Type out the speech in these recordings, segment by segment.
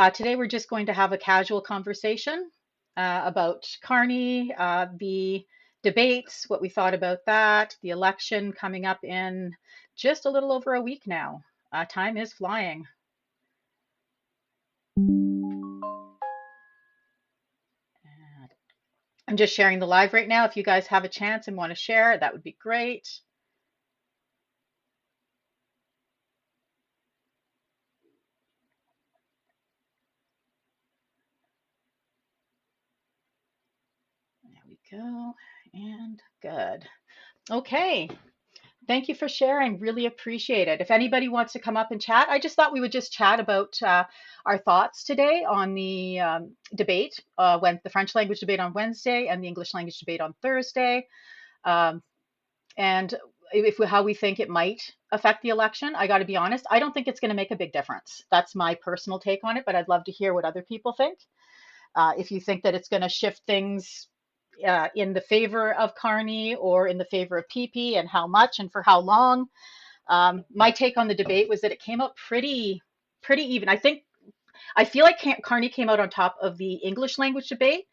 Today, we're just going to have a casual conversation about Carney, the debates, what we thought about that, the election coming up in just a little over a week now. Time is flying. I'm just sharing the live right now. If you guys have a chance and want to share, that would be great. There we go. And good. Okay. Thank you for sharing. Really appreciate it. If anybody wants to come up and chat, I just thought we would just chat about our thoughts today on the debate, when the French language debate on Wednesday and the English language debate on Thursday, um, and how we think it might affect the election. I got to be honest, I don't think it's going to make a big difference. That's my personal take on it, but I'd love to hear what other people think. If you think that it's going to shift things in the favor of Carney or in the favor of PP, and how much and for how long. My take on the debate was that it came out pretty even. I feel like Carney came out on top of the English language debate,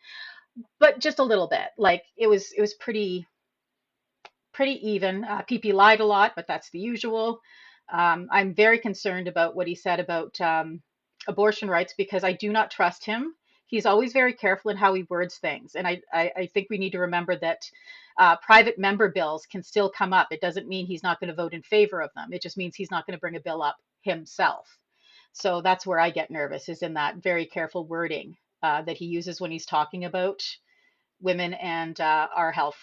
but just a little bit. Like it was pretty even. PP lied a lot, but that's the usual. I'm very concerned about what he said about abortion rights because I do not trust him. He's always very careful in how he words things, and I think we need to remember that private member bills can still come up. It doesn't mean he's not going to vote in favor of them. It just means he's not going to bring a bill up himself. So that's where I get nervous, is in that very careful wording that he uses when he's talking about women and our health,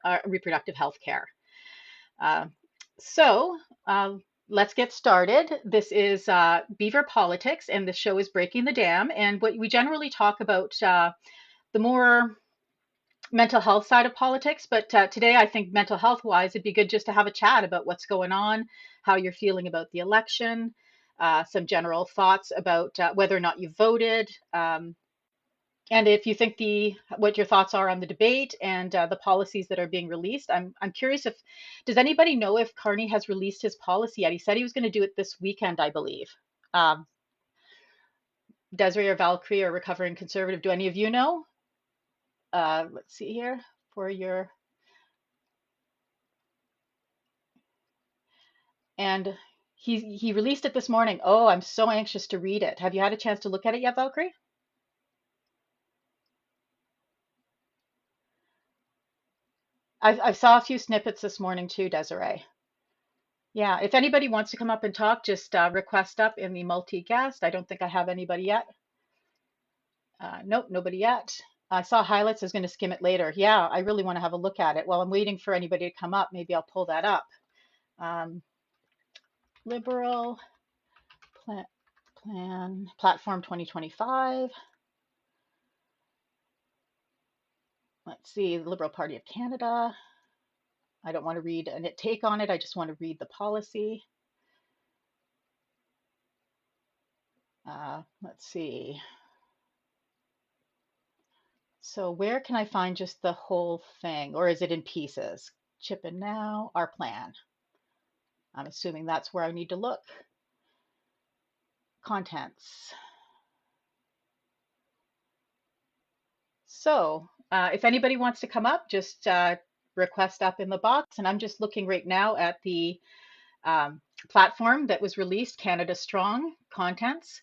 our reproductive health care. Uh, so let's get started. This is Beaver Politics, and the show is Breaking the Dam. And what we generally talk about the more mental health side of politics, but today I think mental health wise, it'd be good just to have a chat about what's going on, how you're feeling about the election, some general thoughts about whether or not you voted. And if you think what your thoughts are on the debate and the policies that are being released. I'm curious, if does anybody know if Carney has released his policy yet? He said he was going to do it this weekend, I believe. Um, Desiree or Valkyrie or recovering conservative, do any of you know? Let's see here for your, and he released it this morning. Oh, I'm so anxious to read it. Have you had a chance to look at it yet, Valkyrie? I saw a few snippets this morning too, Desiree. Yeah, if anybody wants to come up and talk, just request up in the multi-guest. I don't think I have anybody yet. Nope, nobody yet. I saw highlights. I was going to skim it later. Yeah, I really want to have a look at it. While I'm waiting for anybody to come up, maybe I'll pull that up. Um, Liberal plan, plan Platform 2025. Let's see, the Liberal Party of Canada. I don't want to read a take on it. I just want to read the policy. Let's see. So where can I find just the whole thing, or is it in pieces? Chip in now, our plan. I'm assuming that's where I need to look. Contents. So if anybody wants to come up, just request up in the box. And I'm just looking right now at the platform that was released, Canada Strong Contents.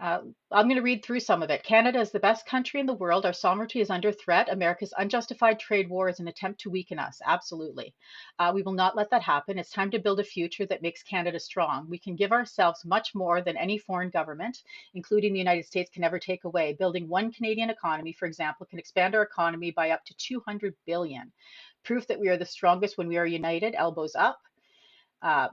I'm going to read through some of it. Canada is the best country in the world. Our sovereignty is under threat. America's unjustified trade war is an attempt to weaken us. Absolutely. We will not let that happen. It's time to build a future that makes Canada strong. We can give ourselves much more than any foreign government, including the United States, can ever take away. Building one Canadian economy, for example, can expand our economy by up to 200 billion. Proof that we are the strongest when we are united, elbows up. Uh,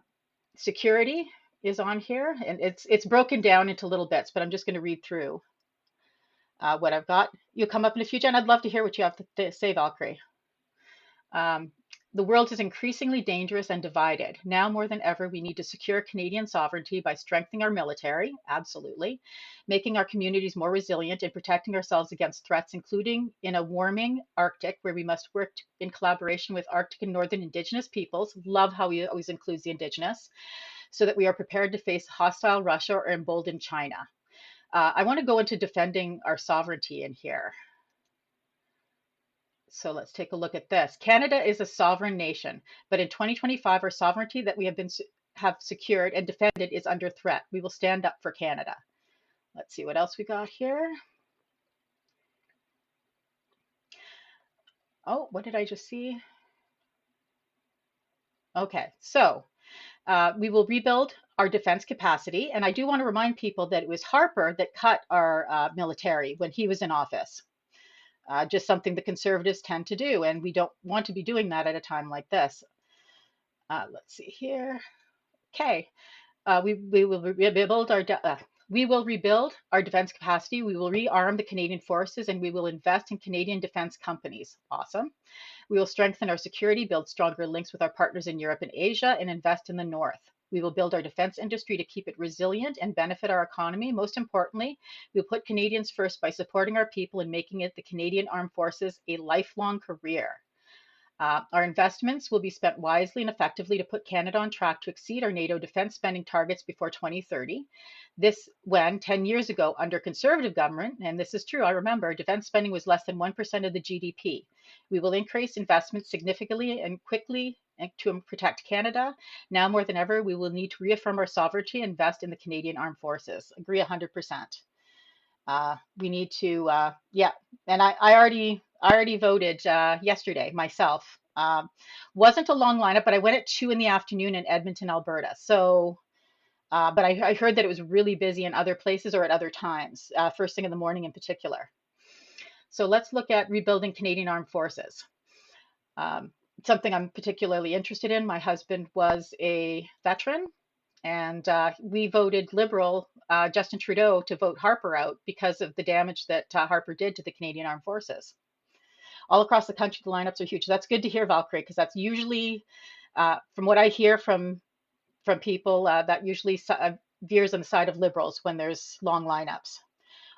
Security is on here, and it's broken down into little bits, but I'm just going to read through what I've got. You'll come up in a few, Jen. I'd love to hear what you have to say, Valkyrie. Um, the world is increasingly dangerous and divided. Now more than ever, we need to secure Canadian sovereignty by strengthening our military, absolutely, making our communities more resilient and protecting ourselves against threats, including in a warming Arctic, where we must work in collaboration with Arctic and Northern Indigenous peoples. Love how he always includes the Indigenous, so that we are prepared to face hostile Russia or emboldened China. I want to go into defending our sovereignty in here. So let's take a look at this. Canada is a sovereign nation, but in 2025, our sovereignty that we have secured and defended is under threat. We will stand up for Canada. Let's see what else we got here. Oh, what did I just see? Okay, so we will rebuild our defense capacity. And I do want to remind people that it was Harper that cut our military when he was in office. Just something the conservatives tend to do, and we don't want to be doing that at a time like this. Let's see here. Okay, we will rebuild our defense capacity. We will rearm the Canadian forces, and we will invest in Canadian defense companies. Awesome. We will strengthen our security, build stronger links with our partners in Europe and Asia, and invest in the North. We will build our defense industry to keep it resilient and benefit our economy. Most importantly, we will put Canadians first by supporting our people and making it the Canadian Armed Forces a lifelong career. Our investments will be spent wisely and effectively to put Canada on track to exceed our NATO defense spending targets before 2030. This, when 10 years ago, under Conservative government, and this is true, I remember, defense spending was less than 1% of the GDP. We will increase investments significantly and quickly to protect Canada. Now more than ever, we will need to reaffirm our sovereignty and invest in the Canadian Armed Forces. Agree 100%. We need to, yeah, and I already voted yesterday myself. Wasn't a long lineup, but I went at 2 in the afternoon in Edmonton, Alberta. So, but I heard that it was really busy in other places or at other times, first thing in the morning in particular. So let's look at rebuilding Canadian Armed Forces. Um, Something I'm particularly interested in. My husband was a veteran, and we voted Liberal Justin Trudeau to vote Harper out because of the damage that Harper did to the Canadian Armed Forces. All across the country, the lineups are huge. That's good to hear, Valkyrie, because that's usually, from what I hear from people, that usually veers on the side of Liberals when there's long lineups.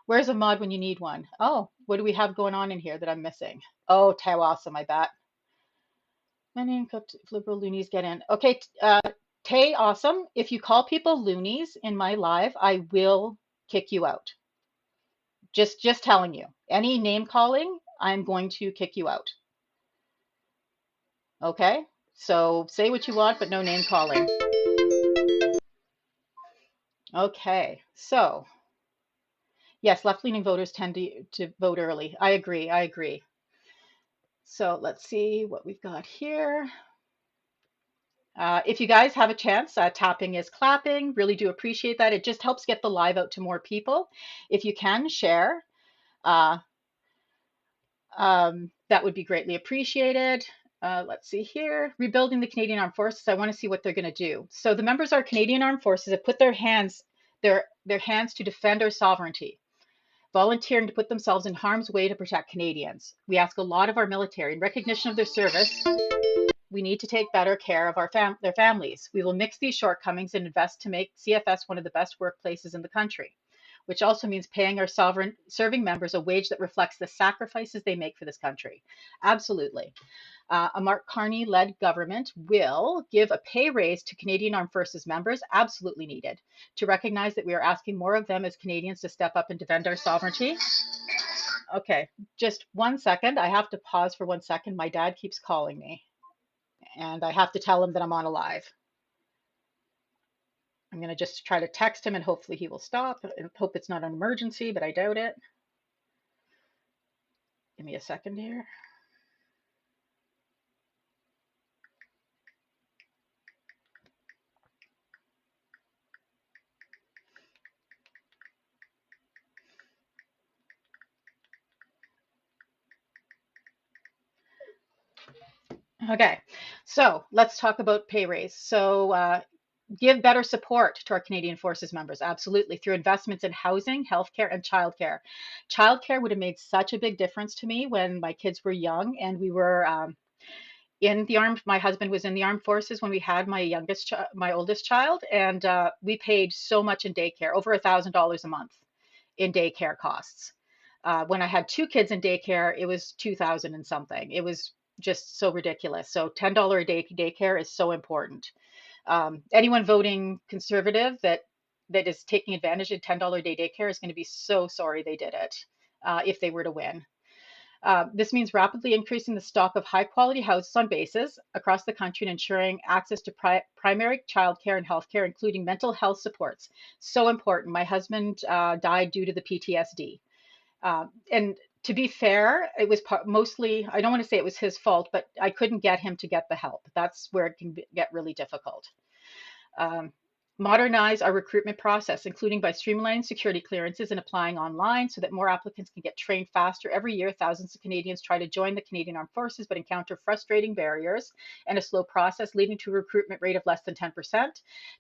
Where's a mod when you need one? Oh, what do we have going on in here that I'm missing? Oh, how awesome, I bet. Many Liberal loonies get in. Okay, Tay, awesome. If you call people loonies in my live, I will kick you out. Just telling you. Any name calling, I'm going to kick you out. Okay? So say what you want, but no name calling. Okay. So, yes, left-leaning voters tend to vote early. I agree. I agree. So let's see what we've got here. If you guys have a chance, tapping is clapping. Really do appreciate that. It just helps get the live out to more people. If you can share, uh, that would be greatly appreciated. Let's see here. Rebuilding the Canadian Armed Forces. I want to see what they're going to do. So the members of our Canadian Armed Forces have put their hands to defend our sovereignty, volunteering to put themselves in harm's way to protect Canadians. We ask a lot of our military. In recognition of their service, we need to take better care of their families. We will mix these shortcomings and invest to make CFS one of the best workplaces in the country, which also means paying our sovereign serving members a wage that reflects the sacrifices they make for this country. Absolutely. A Mark Carney-led government will give a pay raise to Canadian Armed Forces members, absolutely needed, to recognize that we are asking more of them as Canadians to step up and defend our sovereignty. Okay, just 1 second. I have to pause for 1 second. My dad keeps calling me, and I have to tell him that I'm on a live. I'm going to just try to text him, and hopefully he will stop. I hope it's not an emergency, but I doubt it. Give me a second here. Okay, so let's talk about pay raise. So give better support to our Canadian Forces members, absolutely, through investments in housing, healthcare, and childcare. Childcare would have made such a big difference to me when my kids were young and we were in the armed. My husband was in the armed forces when we had my oldest child, and we paid so much in daycare, over $1,000 a month in daycare costs. When I had two kids in daycare, it was 2,000 and something. It was just so ridiculous. So $10 a day daycare is so important. Anyone voting conservative that that is taking advantage of $10 day daycare is going to be so sorry they did it if they were to win. This means rapidly increasing the stock of high quality houses on bases across the country and ensuring access to primary childcare and healthcare, including mental health supports. So important. My husband died due to the PTSD. And to be fair, it was mostly, I don't want to say it was his fault, but I couldn't get him to get the help. That's where it can get really difficult. Um, Modernize our recruitment process, including by streamlining security clearances and applying online so that more applicants can get trained faster. Every year, thousands of Canadians try to join the Canadian Armed Forces but encounter frustrating barriers and a slow process, leading to a recruitment rate of less than 10%.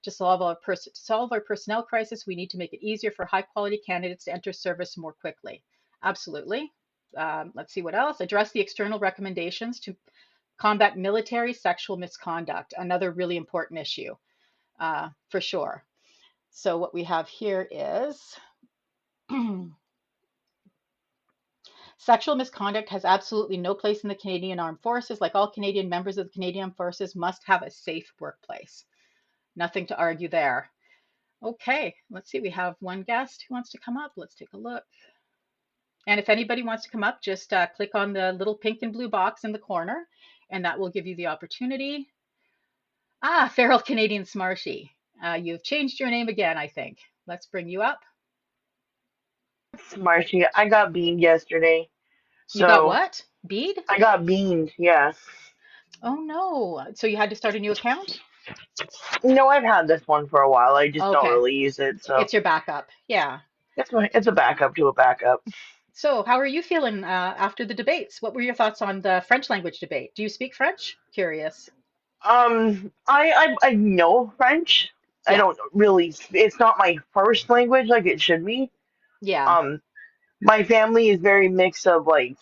To solve our personnel crisis, we need to make it easier for high quality candidates to enter service more quickly. Absolutely. Let's see what else. Address the external recommendations to combat military sexual misconduct, another really important issue for sure. So what we have here is sexual misconduct has absolutely no place in the Canadian Armed Forces. Like all Canadian members of the Canadian Armed Forces must have a safe workplace. Nothing to argue there. Okay, let's see. We have one guest who wants to come up. Let's take a look. And if anybody wants to come up, just click on the little pink and blue box in the corner, and that will give you the opportunity. Feral Canadian Smarty. You've changed your name again, I think. Let's bring you up. Smarty, I got beamed yesterday. You got So what? Bead? I got beamed, yeah. Oh no. So you had to start a new account? No, I've had this one for a while. I just don't Okay. really use it, so It's your backup. Yeah. it's a backup to a backup. So how are you feeling after the debates? What were your thoughts on the French language debate? Do you speak French? Curious. I know French. I Yeah. don't really. It's not my first language like it should be. Yeah. Um, my family is very mixed of like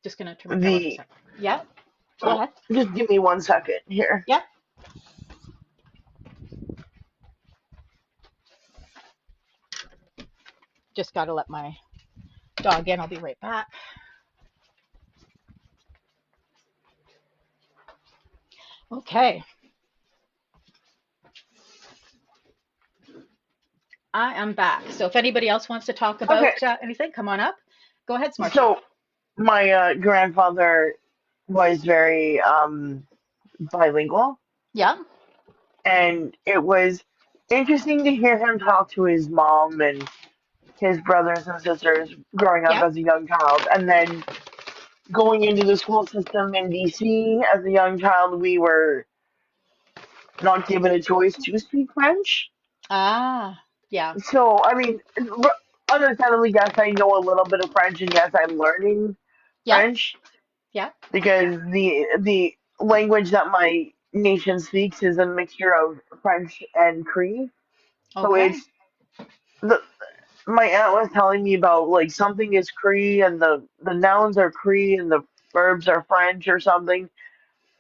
Just gonna turn my camera for a the. second. Yeah. Go ahead. Just give me 1 second here. Yeah. Just gotta let my dog in. I'll be right back. Okay. I am back. So if anybody else wants to talk Okay, about anything, come on up. Go ahead, Smarty. so my grandfather was very bilingual, Yeah. and it was interesting to hear him talk to his mom and his brothers and sisters growing up Yeah. as a young child, and then going into the school system in DC as a young child, we were not given a choice to speak French. Yeah. So, I mean, understandably, yes, I know a little bit of French, and yes, I'm learning Yeah. French Yeah. because the language that my nation speaks is a mixture of French and Cree. So Okay. it's the my aunt was telling me about like something is Cree and the nouns are Cree and the verbs are French or something.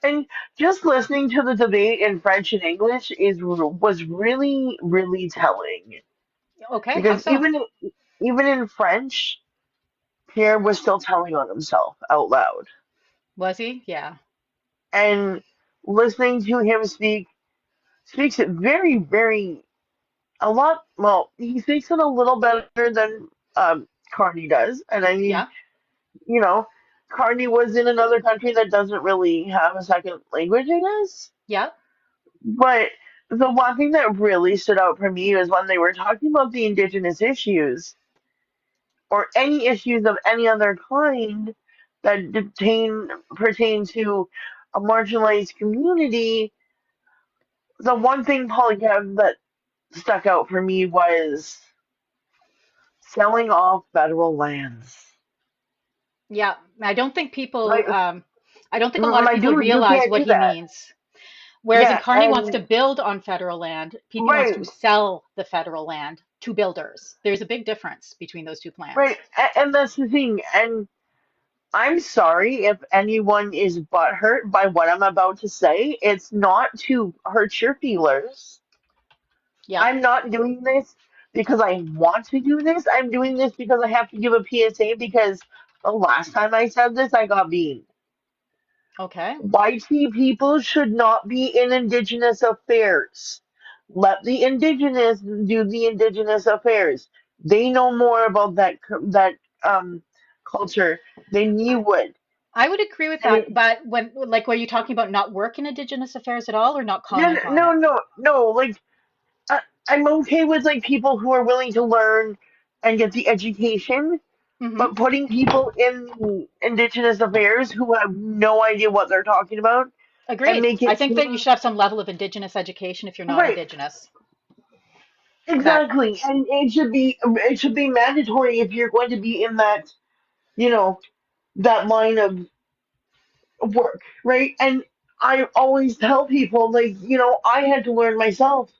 And just listening to the debate in French and English was really telling Okay. How because so? even in French, Pierre was still telling on himself out loud. Was he? Yeah. And listening to him speaks it very a lot. Well, he speaks it a little better than Carney does, and I mean, Yeah. you know, Carney was in another country that doesn't really have a second language, I guess. Yeah. But the one thing that really stood out for me was when they were talking about the indigenous issues or any issues of any other kind that pertain to a marginalized community. The one thing Polycab that stuck out for me was selling off federal lands. Yeah. I don't think Like, I don't think a lot of my people dude, you realize can't what do he that. means. Whereas in Yeah, Carney wants to and build on federal land, PP wants to right, sell the federal land to builders. There's a big difference between those two plans. right, and that's the thing. And I'm sorry if anyone is butthurt by what I'm about to say. It's not to hurt your feelers. Yeah. I'm not doing this because I want to do this. I'm doing this because I have to give a PSA because the last time I said this, I got beamed. Okay. White people should not be in Indigenous affairs. Let the indigenous do the indigenous affairs. They know more about that um, culture than you would. I would agree with And that, but when, like, were you talking about not work in Indigenous affairs at all or not no, comment on no, it? no, no. Like I'm okay with like people who are willing to learn and get the education, Hmm. but putting people in indigenous affairs who have no idea what they're talking about and Agreed. make I it think that you seem should have some level of Indigenous education if you're not right. Indigenous. That, Exactly, and it should be mandatory if you're going to be in that you know that line of work, right? And I always tell people like I had to learn myself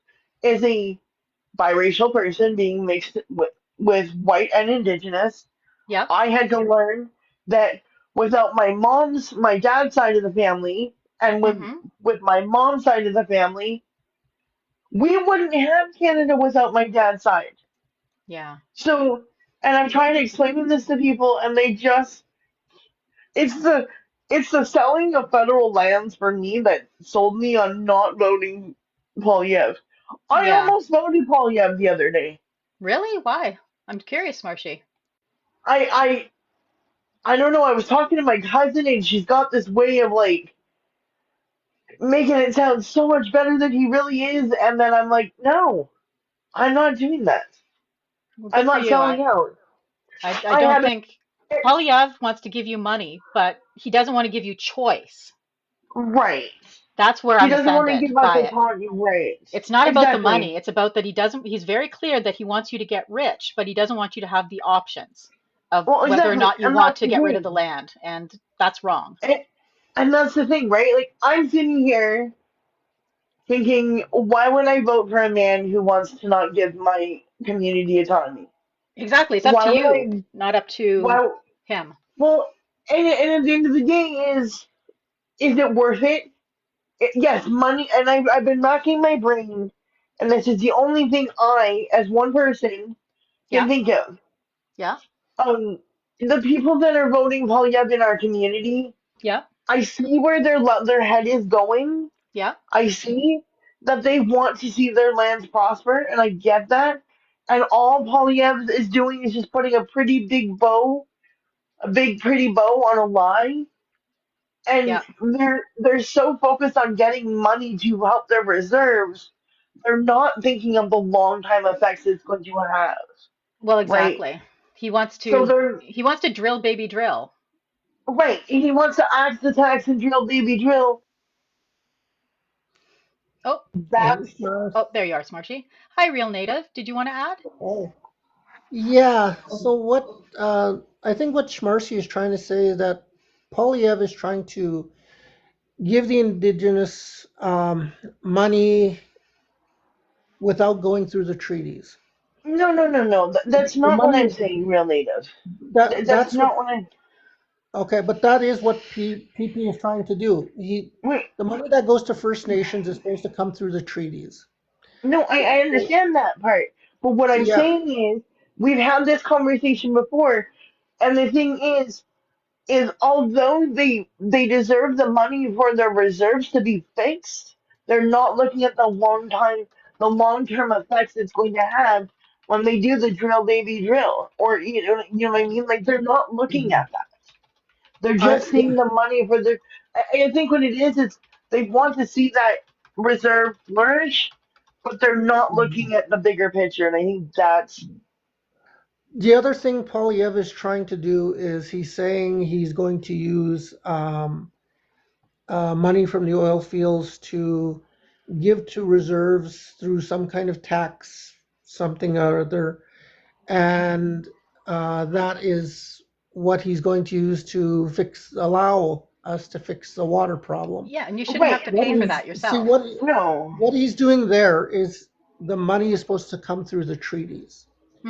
as a biracial person being mixed with white and indigenous. yep. I had to learn that without my dad's side of the family, and Hmm. with my mom's side of the family, we wouldn't have Canada without my dad's side. Yeah. So, and I'm trying to explain this to people, and they just it's the it's the selling of federal lands for me that sold me on not voting Polyev. I Yeah. almost voted Polyev the other day. Really? Why? I'm curious, Marshy. I I don't know. I was talking to my cousin, and she's got this way of like making it sound so much better than he really is, and then I'm like, no, I'm not doing that. Well, I'm good for not you. selling out. I I don't haven't. think Polyev wants to give you money, but he doesn't want to give you choice. Right. That's where He I'm doesn't want to offended give us by it. autonomy. Right. It's not about the Exactly. money. It's about that he doesn't, he's very clear that he wants you to get rich, but he doesn't want you to have the options of Well, whether or exactly. not you And want that's to the get rid of the thing. land. And that's wrong. And, and that's the thing, right? Like, I'm sitting here thinking, why would I vote for a man who wants to not give my community autonomy? Exactly. It's up Why to would you, I? not up to Why? him. Well, and at the end of the day, is it worth it? Yes, money. And I've been racking my brain, and this is the only thing I, as one person, can Yeah. think of. Yeah. Um, the people that are voting Polyev in our community, Yeah. I see where their head is going. Yeah. I see that they want to see their lands prosper, and I get that. And all Polyev is doing is just putting a pretty big bow, a big pretty bow on a lie. And Yeah. they're so focused on getting money to help their reserves, they're not thinking of the long time effects it's going to have, Well, right? exactly. He wants So to they're he wants to drill baby drill. right. He wants to axe the tax and drill baby drill. Oh, Hey, That's Smurf. oh, there you are, Smarchy. Hi, Real Native. Did you want to add? Oh, yeah. So what? I think what Shmercy is trying to say is that Polyev is trying to give the indigenous money without going through the treaties. no, no, no, no. That's The not what money I'm saying, real native. That's that's what. not what I. Okay, but that is what PP is trying to do. Wait, The money that goes to First Nations is supposed to come through the treaties. no, I So, understand that part. But what I'm yeah, saying is, we've had this conversation before, and the thing is although they deserve the money for their reserves to be fixed, they're not looking at the long term effects it's going to have when they do the drill baby drill, or you know what I mean? Like they're not looking at that. They're I just seeing the money for the. I think what it is they want to see that reserve flourish, but they're not looking at the bigger picture, and I think that's The other thing Polyev is trying to do is he's saying he's going to use money from the oil fields to give to reserves through some kind of tax, something or other, and that is what he's going to use to allow us to fix the water problem. Yeah, and you shouldn't have right. to What pay for he's that see yourself. No, what he's doing there is the money is supposed to come through the treaties.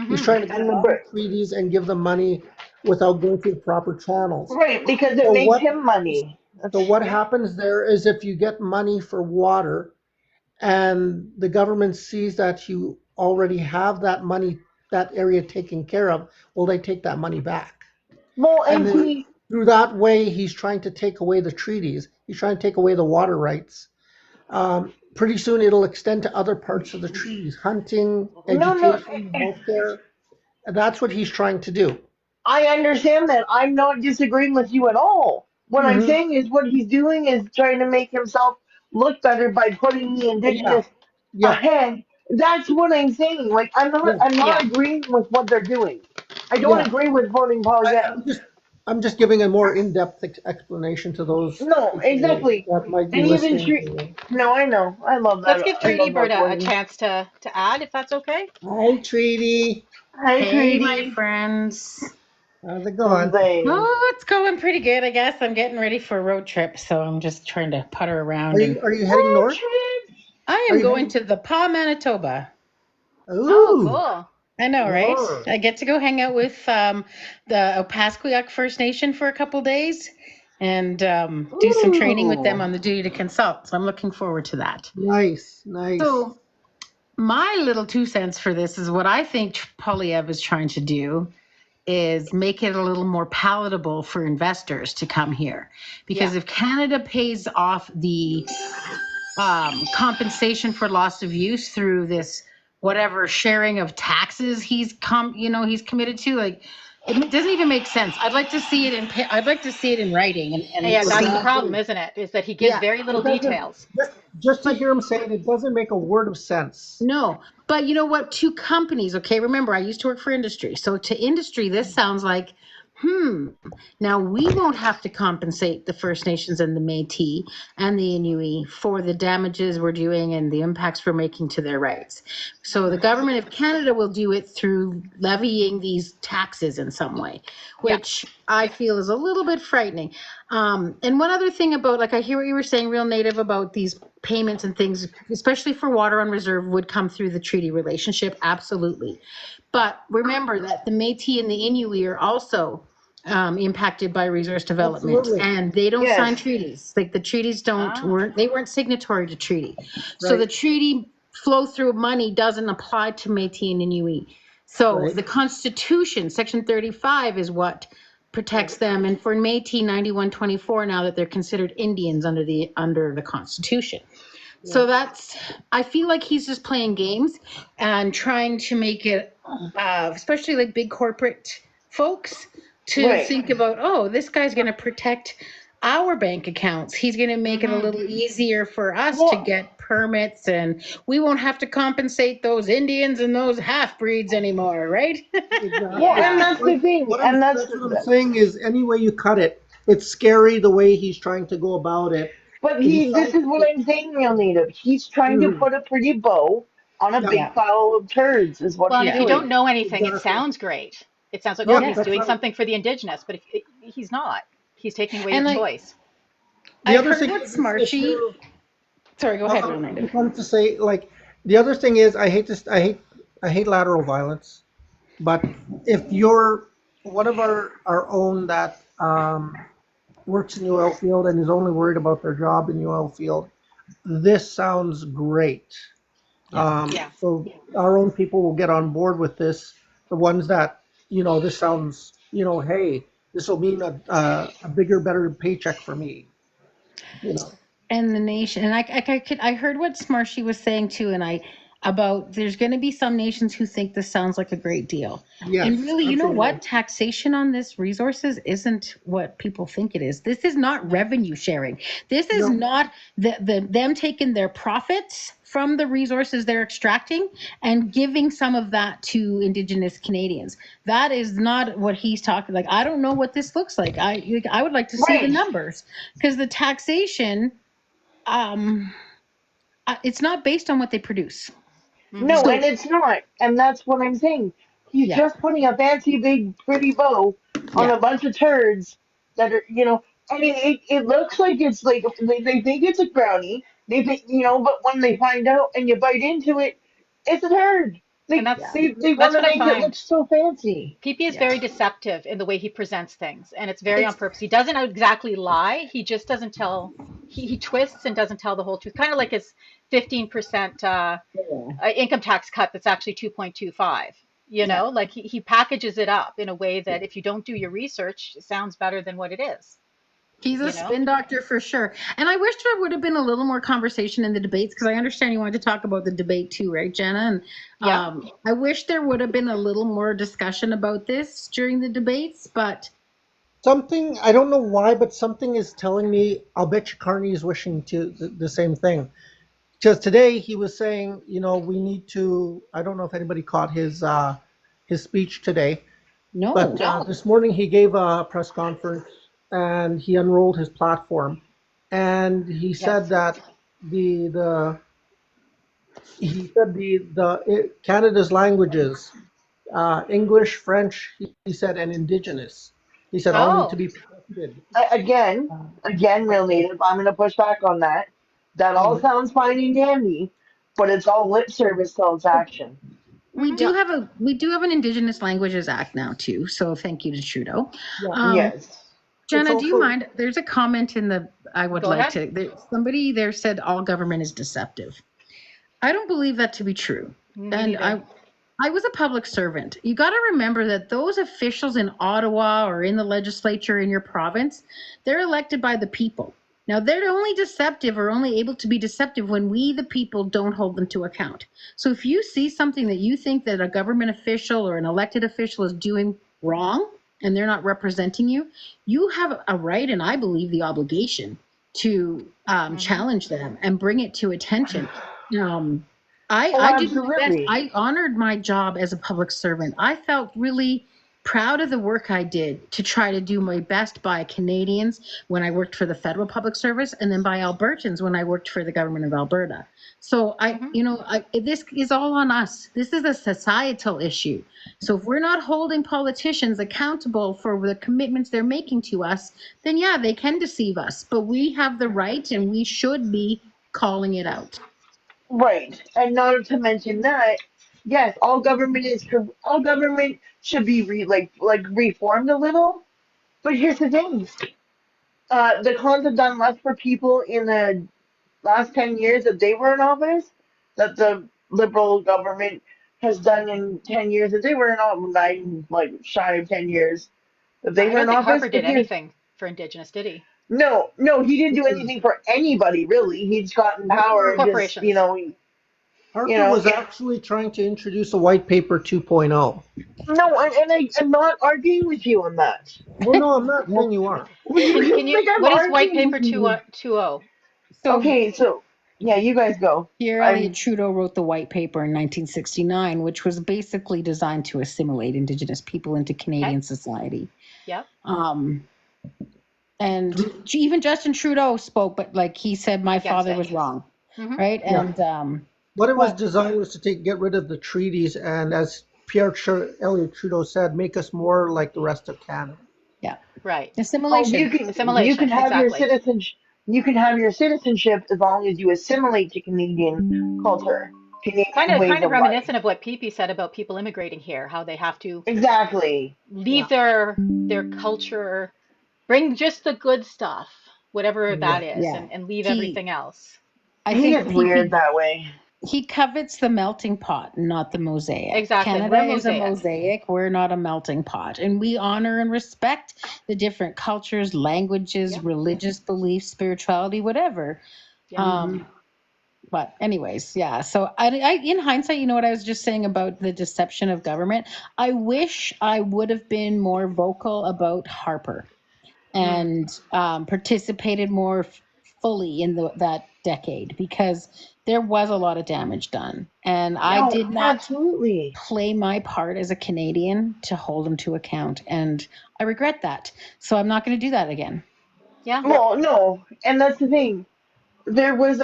He's Hmm. trying to go and the around the treaties and give them money without going through the proper channels. right because it So makes what him money. so That's what happens there is if you get money for water and the government sees that you already have that money, that area taken care of, well, they take that money back. well, And and then see, through that way, he's trying to take away the treaties. He's trying to take away the water rights. pretty soon it'll extend to other parts of the trees, hunting, No, no, education, healthcare. And that's what he's trying to do. I understand that. I'm not disagreeing with you at all. What I'm Hmm. saying is what he's doing is trying to make himself look better by putting the Yeah, indigenous yeah, ahead. That's what I'm saying. Like yeah, I'm not Yeah. agreeing with what they're doing. I don't yeah. agree with voting Paul I, Gay. I'm just giving a more in-depth explanation to those No, people exactly. that might be And even listening Treat. to you. No, I know. I love Let's that. give I Treaty love Bird that for a you. chance to add, if that's okay. Hi, Treaty. Hi, Hey, my Treaty. friends. How's it Well, going? they. Oh, it's going pretty good, I guess. I'm getting ready for a road trip, so I'm just trying to putter around. And Are you heading Road north? trip. I Are am you going heading? to the Pas, Manitoba. Oh, Ooh, cool. I know, right? yeah. I get to go hang out with the Opaskwayak First Nation for a couple days and do some training with them Ooh. on the duty to consult. So I'm looking forward to that. Nice, nice. So my little 2 cents for this is what I think Polyev is trying to do is make it a little more palatable for investors to come here. Yeah. Because if Canada pays off the compensation for loss of use through this whatever sharing of taxes he's committed to, like it doesn't even make sense. I'd like to see it in writing And and yeah, that's see. the problem, Exactly. isn't it? Is that he gives Yeah, very little It doesn't. details. Just to but hear him say it, it doesn't make a word of sense. no, but you know what? To companies, okay, remember I used to work for industry. So to industry, this sounds like, now we won't have to compensate the First Nations and the Métis and the Inuit for the damages we're doing and the impacts we're making to their rights. So the government of Canada will do it through levying these taxes in some way, Yeah. which I feel is a little bit frightening. And one other thing about, like, I hear what you were saying, Real Native, about these payments and things, especially for water on reserve, would come through the treaty relationship. Absolutely. But remember that the Métis and the Inuit are also impacted by resource development, Absolutely. and they don't sign Yes. treaties. Like the treaties Ah. weren't signatory to treaty. So the Right. treaty flow through money doesn't apply to Métis and Inuit. So Right. the Constitution, Section 35, is what protects them. And for Métis, 9124, now that they're considered Indians under the Constitution. Yeah. So I feel like he's just playing games and trying to make it, especially like big corporate folks, to Right. think about, oh, this guy's going to protect our bank accounts. He's going to make it a Mm-hmm. little easier for us to Well, get permits, and we won't have to compensate those Indians and those half breeds anymore, right? well, Exactly. and Yeah. that's the thing, and That's what I'm saying is any way you cut it, it's scary the way he's trying to go about it. but He's this trying is to what get. I'm saying, real native. He's trying to Mhm. put a pretty bow on a Yeah, big Yeah. pile of turds, is what Well, and he's if you Yeah. don't doing. know anything, it exactly. sounds great. It sounds like, oh, Yep, he's Yeah. that's doing right. something for the indigenous, but he's not. He's taking away your And like, choice. The I other heard thing what is this Smarchy, issue. sorry, go ahead, Real I Native. just wanted to say, like, the other thing is, I hate lateral violence. But if you're one of our own that works in UL Field and is only worried about their job in UL Field, this sounds great. Yeah. Yeah. So our own people will get on board with this. The ones that, this sounds, hey, this will mean a bigger, better paycheck for me. You know. And the nation, and I heard what Smarshy was saying too, and about there's going to be some nations who think this sounds like a great deal, and Yes, really, you know absolutely. what, taxation on this resources isn't what people think it is. This is not No. revenue sharing. This is No, not them taking their profits from the resources they're extracting and giving some of that to Indigenous Canadians. That is not what he's talking. Like, I don't know what this looks like. I would like to see the Right. numbers, because the taxation, um it's not based on what they produce. No, Mm-hmm. and So it's not. And that's what I'm saying. He's yeah, just putting a fancy, big, pretty bow on yeah, a bunch of turds that are, I mean, it looks like it's like they think it's a brownie. They think, but when they find out and you bite into it, it's a turd. And They, yeah, they want that's to what I make it find. look so fancy. PP is yeah. very deceptive in the way he presents things, and it's very on It's purpose. He doesn't exactly lie. He just doesn't tell. He twists and doesn't tell the whole truth. Kind of like his 15% Yeah. income tax cut that's actually 2.25. yeah. Like he packages it up in a way that if you don't do your research, it sounds better than what it is. He's a you know? spin doctor for sure. And I wish there would have been a little more conversation in the debates, because I understand you wanted to talk about the debate too, right, Jenna? And Yeah. I wish there would have been a little more discussion about this during the debates, but Something, I don't know why, but something is telling me, I'll bet you Carney is wishing to the same thing. Because today he was saying, we need to, I don't know if anybody caught his speech today, no. but this morning he gave a press conference and he unrolled his platform. And he said Yes. that the he said Canada's languages, English, French, he said, and Indigenous. He said all need to Oh, be protected. Again, Uh, real native. I'm going to push back on that. That all mhm. sounds fine and dandy, but it's all lip service till it's action. We mhm. do have an Indigenous Languages Act now too, so thank you to Trudeau. Yeah, Yes. it's Jenna, do you also mind? There's a comment in the. I would Go like ahead. to. Somebody there said all government is deceptive. I don't believe that to be true. Me And neither. I was a public servant. You got to remember that those officials in Ottawa or in the legislature in your province, they're elected by the people. Now, they're only deceptive or only able to be deceptive when we, the people, don't hold them to account. So if you see something that you think that a government official or an elected official is doing wrong and they're not representing you, you have a right, and I believe the obligation, to Mhm. challenge them and bring it to attention. Um, Oh, I did my best. absolutely. I honored my job as a public servant. I felt really proud of the work I did to try to do my best by Canadians when I worked for the federal public service, and then by Albertans when I worked for the government of Alberta. So Mhm. this is all on us. This is a societal issue. So if we're not holding politicians accountable for the commitments they're making to us, then yeah, they can deceive us. But we have the right, and we should be calling it out. Right. And not to mention that, yes, all government should be reformed a little. But here's the thing. The cons have done less for people in the last 10 years that they were in office that the liberal government has done in 10 years that they were in office, like shy of 10 years that they I were don't in think office. Harper But did here's anything for Indigenous, did he? no, no, he didn't do anything for anybody really. He just got in power and just, Corporations. Harper was actually trying to introduce a white paper 2.0. no, I'm not arguing with you on that. Well, no, I'm not saying you are. Well, Can you you think I'm what is white arguing with paper you? 2.0? So Okay, so yeah, you guys go. Pierre Elliott I'm Trudeau wrote the White Paper in 1969, which was basically designed to assimilate Indigenous people into Okay. Canadian society. Yep. Um, and even Justin Trudeau spoke, but like he said, my Against father it. was wrong, Mhm. right? Yeah. And What it was but designed was to get rid of the treaties and, as Elliott Trudeau said, make us more like the rest of Canada. yeah, Right. oh, assimilation. you can Assimilation. have your Exactly. citizenship. You can have your citizenship as long as you assimilate to Canadian culture, Kind Canadian of ways kind of of life. reminiscent of what Pee said about people immigrating here, how they have to Exactly. leave Yeah. their culture, bring just the good stuff, whatever that Yeah. is, Yeah, and leave he. everything else. I He think is weird PP that way. he covets the melting pot, not the mosaic. Exactly. We're Canada a is a mosaic. mosaic. We're not a melting pot. And we honor and respect the different cultures, languages, Yep. religious beliefs, spirituality, whatever. Yep. Hmm. But anyways, yeah. So in hindsight, you know what I was just saying about the deception of government? I wish I would have been more vocal about Harper and participated more fully in that decade, because there was a lot of damage done, and I Yep. No, did not absolutely. play my part as a Canadian to hold him to account, and I regret that. So I'm not going to do that again. Yeah. Well, no, and that's the thing. There's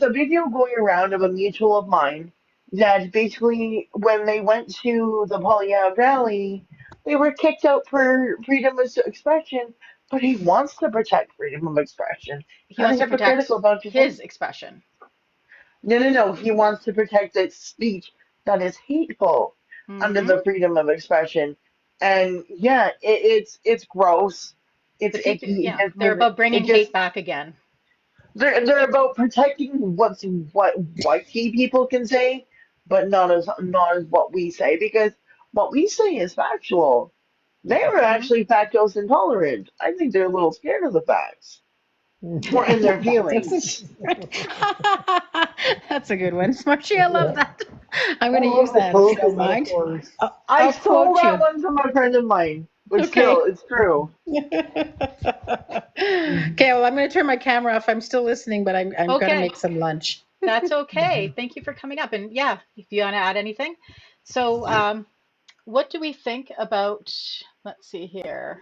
a video going around of a mutual of mine that basically when they went to the Polyam Valley, they were kicked out for freedom of expression, but he wants to protect freedom of expression. He Kind wants of to protect hypocritical, don't you think? his expression. No, no, no. He wants to protect that speech that is hateful under Hmm. the freedom of expression. And yeah, it's gross. It's The people, icky. yeah, they're about It bringing hate just back again. they're about protecting what white people can say, but not as what we say because what we say is factual. They were Hmm. actually lactose intolerant. I think they're a little scared of the facts, more in their feelings. That's a good one, Smarty. I love Yeah. that. I'm I going to use love the that if you colorful don't mind. metaphors. I I'll stole quote that you. one from a friend of mine, but still, Okay. it's true. Okay, well, I'm going to turn my camera off. I'm still listening, but I'm going to Okay, make some lunch. that's okay. Thank you for coming up. And yeah, if you want to add anything. So, what do we think about, let's see here.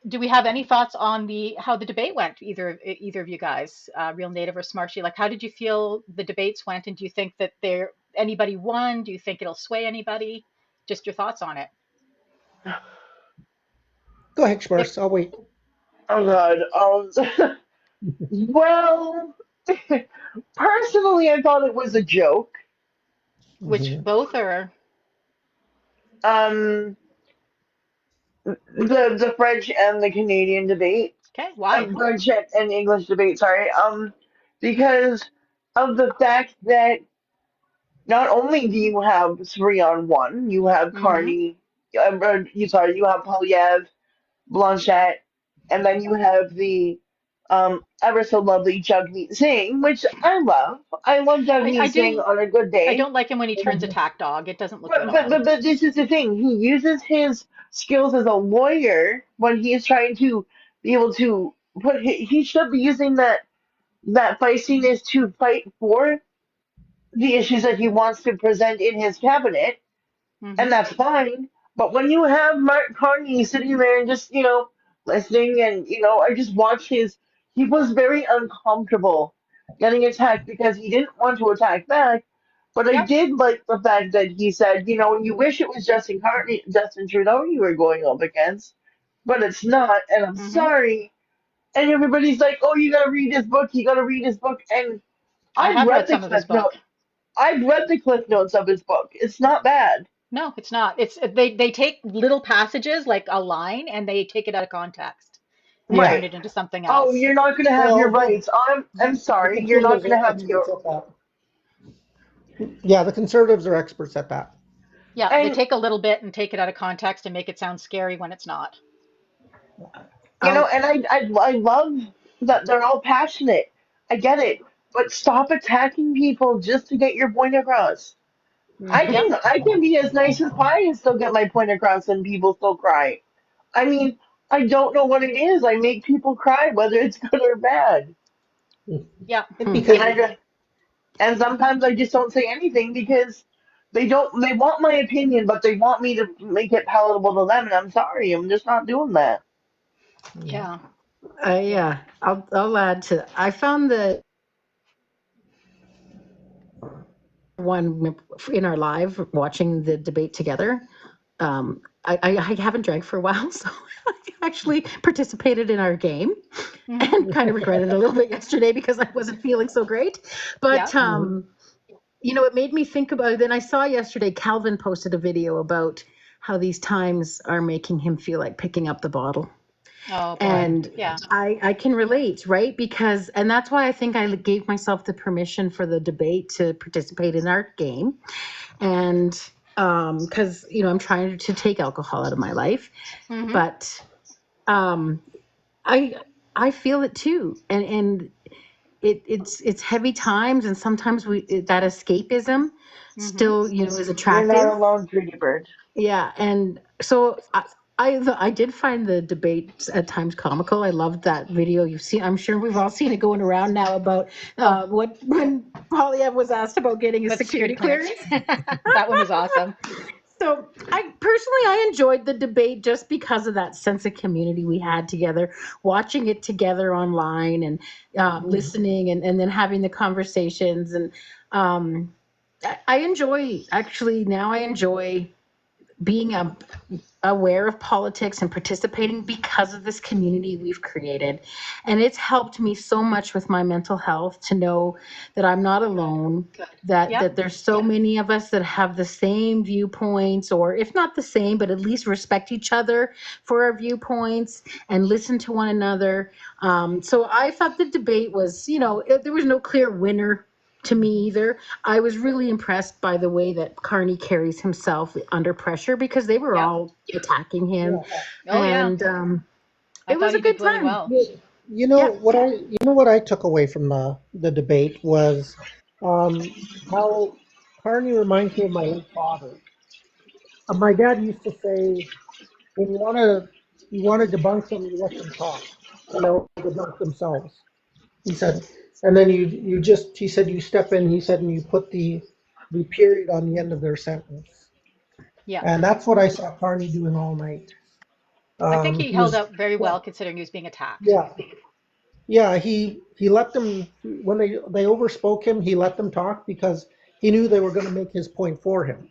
Do we have any thoughts on the how the debate went? Either of you guys, Real Native or Smarshy? Like, how did you feel the debates went? And do you think that there anybody won? Do you think it'll sway anybody? Just your thoughts on it. Go ahead, Yep. Schmurfs. I'll wait. Oh God. Well, personally, I thought it was a joke. Which Mhm. both are Um, the French and the Canadian debate, okay. Why? French and English debate. Sorry. Because of the fact that not only do you have 3-on-1, you have Mm-hmm. Carney, you have Polyev, Blanchette, and then you have the ever so lovely Jagmeet Singh, which I love. I love I Jagmeet Singh do. on a good I day. don't like him when he turns attack dog. It doesn't look good But on but him. but, but this is the thing. He uses his skills as a lawyer when he is trying to be able to he should be using that feistiness to fight for the issues that he wants to present in his cabinet, Mm-hmm. and that's fine. But when you have Mark Carney sitting there and just, listening, and, I just watched he was very uncomfortable getting attacked because he didn't want to attack back. But I Yep. did like the fact that he said, you wish it was Justin Trudeau you were going up against, but it's not, and I'm Mm-hmm. sorry. And everybody's like, oh, you gotta read his book, you gotta read his book. And I I've have read read the some of his cliff book. note. I've read the cliff notes of his book. It's not bad. No, it's not. It's they take little passages like a line and they take it out of context and Yeah. turn Right. it into something Oh, else. you're not going to have your Well, rights. I'm the sorry. You're not conservatives going to are have your experts at that. Yeah, the conservatives are experts at that. Yeah, they and take a little bit and take it out of context and make it sound scary when it's not. Um, and I love that they're all passionate. I get it, but stop attacking people just to get your point across. I Yep. can I can be as nice as pie and still get my point across, and people still cry. I mean, I don't know what it is. I make people cry, whether it's good or bad, Yeah. and because and sometimes I just don't say anything because they want my opinion, but they want me to make it palatable to them, and I'm sorry, I'm just not doing that. Yeah. Yeah, I'll add to. I found the one in our live watching the debate together. I haven't drank for a while, so I actually participated in our game Hmm. and kind of regretted it a little bit yesterday because I wasn't feeling so great. But Yeah. it made me think about. Then I saw yesterday Calvin posted a video about how these times are making him feel like picking up the bottle. Oh boy. And Yeah. I can relate, right? And that's why I think I gave myself the permission for the debate to participate in our game. And because, I'm trying to take alcohol out of my life, Hmm. but um, I I feel it too. And it's heavy times, and sometimes that escapism Hmm. still, is You're not attractive. alone, Tweety Bird. Yeah, and so I did find the debate at times comical. I loved that video. You've seen, I'm sure we've all seen it going around now about Oh, when Polyev was asked about getting a but security security clearance. clearance. That one was awesome. So I enjoyed the debate just because of that sense of community we had together, watching it together online and listening and then having the conversations. And I enjoy, actually now I enjoy being aware of politics and participating because of this community we've created. And it's helped me so much with my mental health to know that I'm not alone, Good. that Yep. there's so many of us that have the same viewpoints, or if not the same, but at least respect each other for our viewpoints and listen to one another. So I thought the debate was, there was no clear winner. to me either. I was really impressed by the way that Carney carries himself under pressure because they were Yeah. all attacking him, Oh yeah. and I it was thought a he did good really time. well. You know Yeah. what I took away from the debate was how Carney reminds me of my late father. My dad used to say, when you want to debunk them, you let them talk, and they'll debunk themselves. He said, and then he said you step in. He said, and you put the period on the end of their sentence, Yeah. and that's what I saw Carney doing all night. I think he He held was, up very yeah, well considering he was being attacked. yeah, yeah. He let them when they overspoke him. He let them talk because he knew they were going to make his point for him.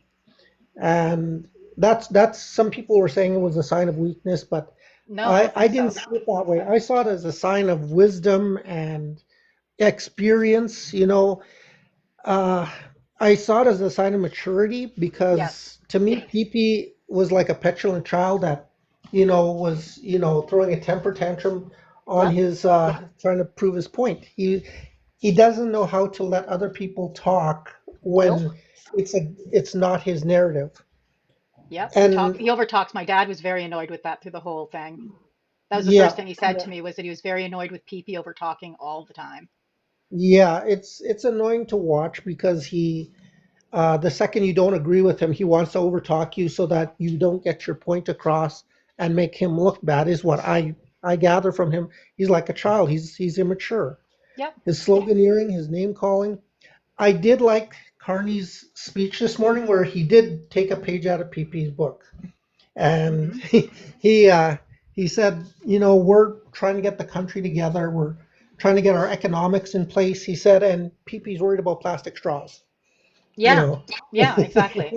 And that's some people were saying it was a sign of weakness, but No, I don't I think didn't so. see it that way. I saw it as a sign of wisdom and experience. Uh, I saw it as a sign of maturity Yes. because to me, PP was like a petulant child that, was, throwing a temper tantrum on Yep. his trying to prove his point. He doesn't know how to let other people talk Nope. when it's not his narrative. Yep. And He overtalks. My dad was very annoyed with that through the whole thing. That was the first yeah, thing he said to me was that he was very annoyed with PP over talking all the time. yeah, it's annoying to watch because the second you don't agree with him, he wants to overtalk you so that you don't get your point across and make him look bad. Is what I gather from him. He's like a child. He's immature. Yep. His sloganeering, his name calling. I did like Carney's speech this morning where he did take a page out of PP's book, and Hmm. he uh, he said, we're trying to get the country together. We're trying to get our economics in place. He said, and PP's worried about plastic straws. You Yeah. know, Yeah, exactly.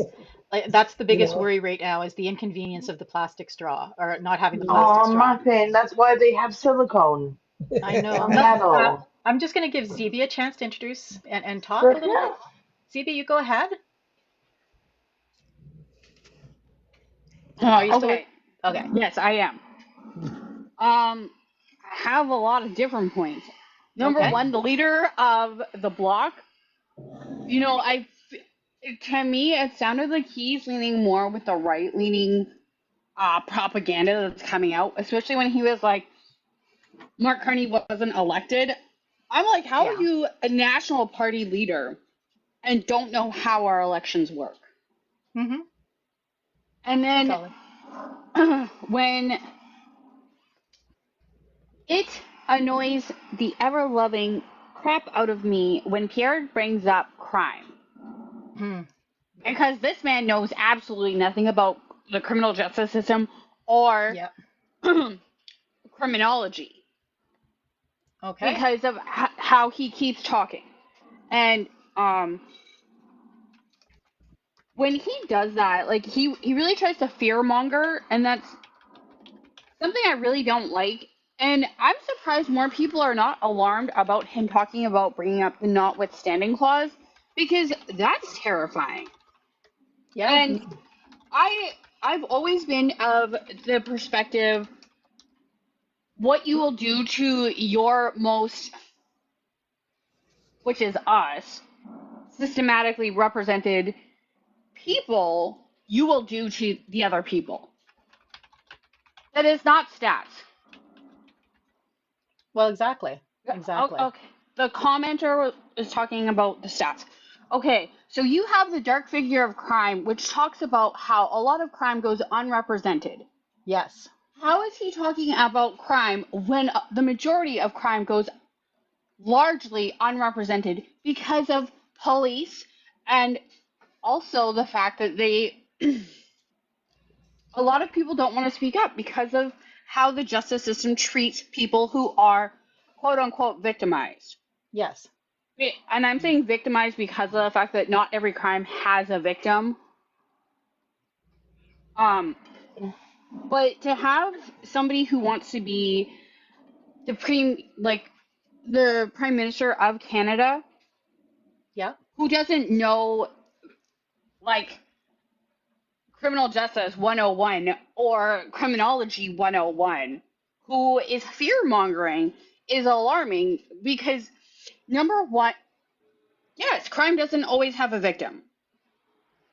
Like, that's the you biggest know. worry right now is the inconvenience of the plastic straw or not having the plastic Oh, straw. Muffin, that's why they have silicone I know. or Let's metal. I'm just going to give Zebi a chance to introduce and talk For a little bit. him. Zebi, you go ahead. Are you still with? Okay. Okay. Yes, I am. I have a lot of different points. Number Okay. one, the leader of the block. You know, to me, it sounded like he's leaning more with the right-leaning propaganda that's coming out, especially when he was like, Mark Carney wasn't elected. I'm like, how are Yeah. you a national party leader and don't know how our elections work? Mhm. And then Solid. when it annoys the ever loving crap out of me when Pierre brings up crime. Hmm. Because this man knows absolutely nothing about the criminal justice system or Yep. criminology Okay. because of how he keeps talking. And when he does that, like he really tries to fearmonger, and that's something I really don't like. And I'm surprised more people are not alarmed about him talking about bringing up the notwithstanding clause because that's terrifying. Yeah. And I've always been of the perspective what you will do to your most, which is us, systematically represented people, you will do to the other people. That is not stats. Well, exactly. Exactly. Okay. The commenter is talking about the stats. Okay, so you have the dark figure of crime, which talks about how a lot of crime goes unrepresented. Yes. How is he talking about crime when the majority of crime goes largely unrepresented because of police and also the fact that a lot of people don't want to speak up because of how the justice system treats people who are quote unquote victimized. Yes. And I'm saying victimized because of the fact that not every crime has a victim. Um, but to have somebody who wants to be the prime minister of Canada Yep. who doesn't know like criminal justice 101 or criminology 101, who is fear mongering, is alarming because number one, Yes, crime doesn't always have a victim.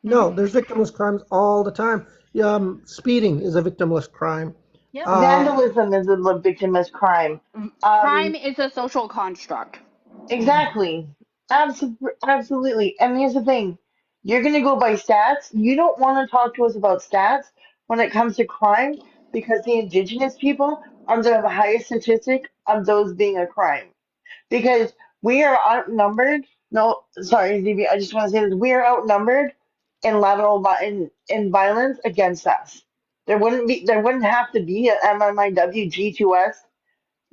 No, there's victimless crimes all the time. Speeding is a victimless crime. Yep. Uh, Vandalism is a victimless crime. Crime Um, is a social construct. exactly. Absolutely. And here's the thing. You're going to go by stats. You don't want to talk to us about stats when it comes to crime because the indigenous people are the highest statistic of those being a crime. Because we are outnumbered. No, sorry, ZB, I just want to say this. We are outnumbered in in violence against us. There wouldn't have to be a MMIW G2S